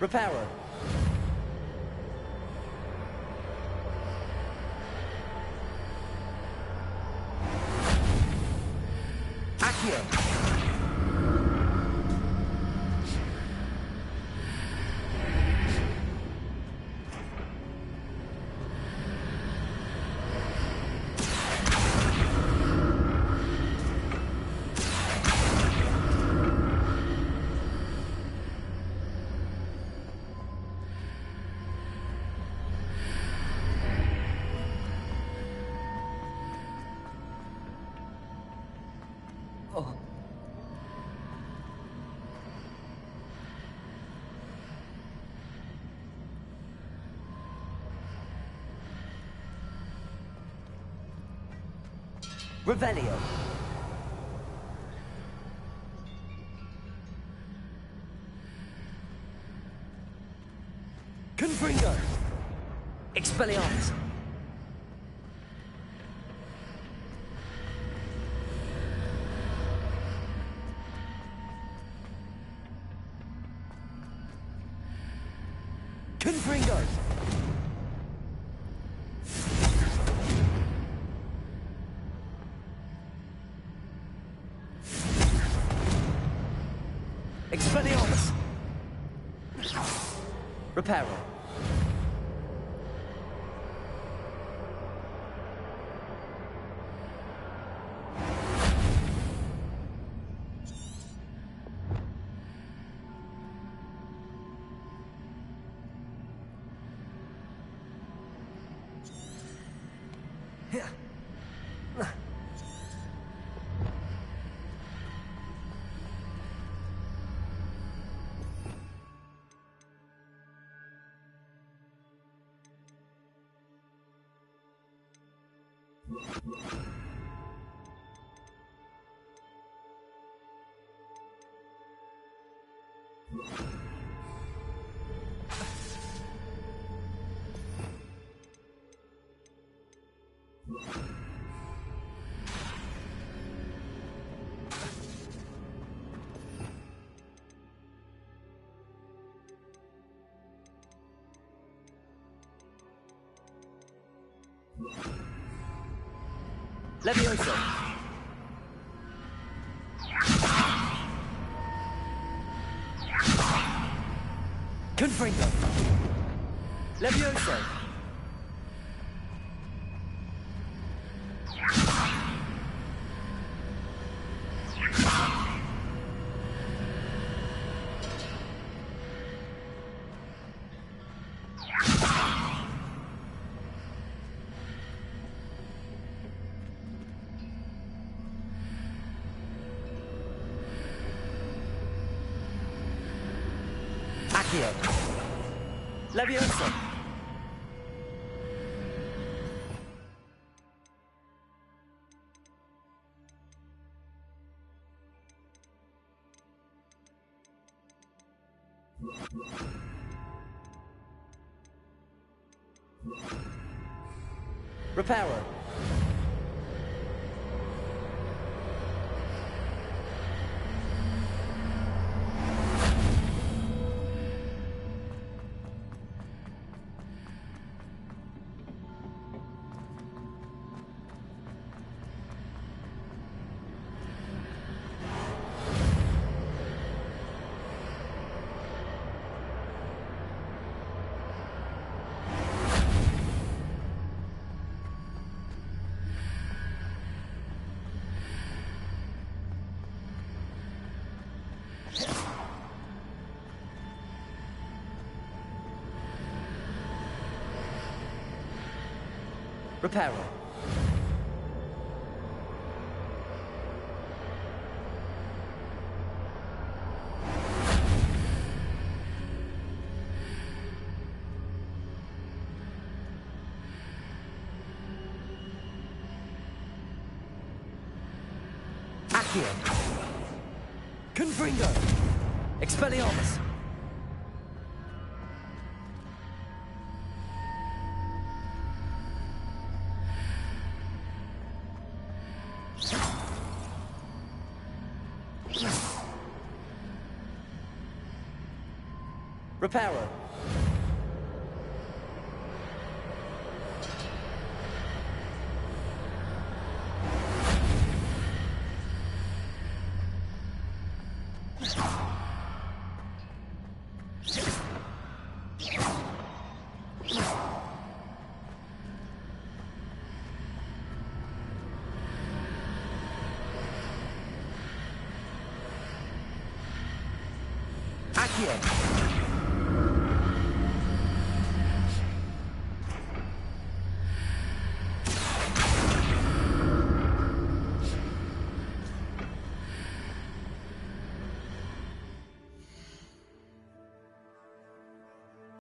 C: Reparo. Accio. Revelio. Confringo. Expelliarmus. Confringo. Expelliarmus. Reparo. Levioso. Confringo. Levioso. Accio. Levioso. Reparo. Reparo. Accio. Confringo. Expelliarmus. Reparo. Accio.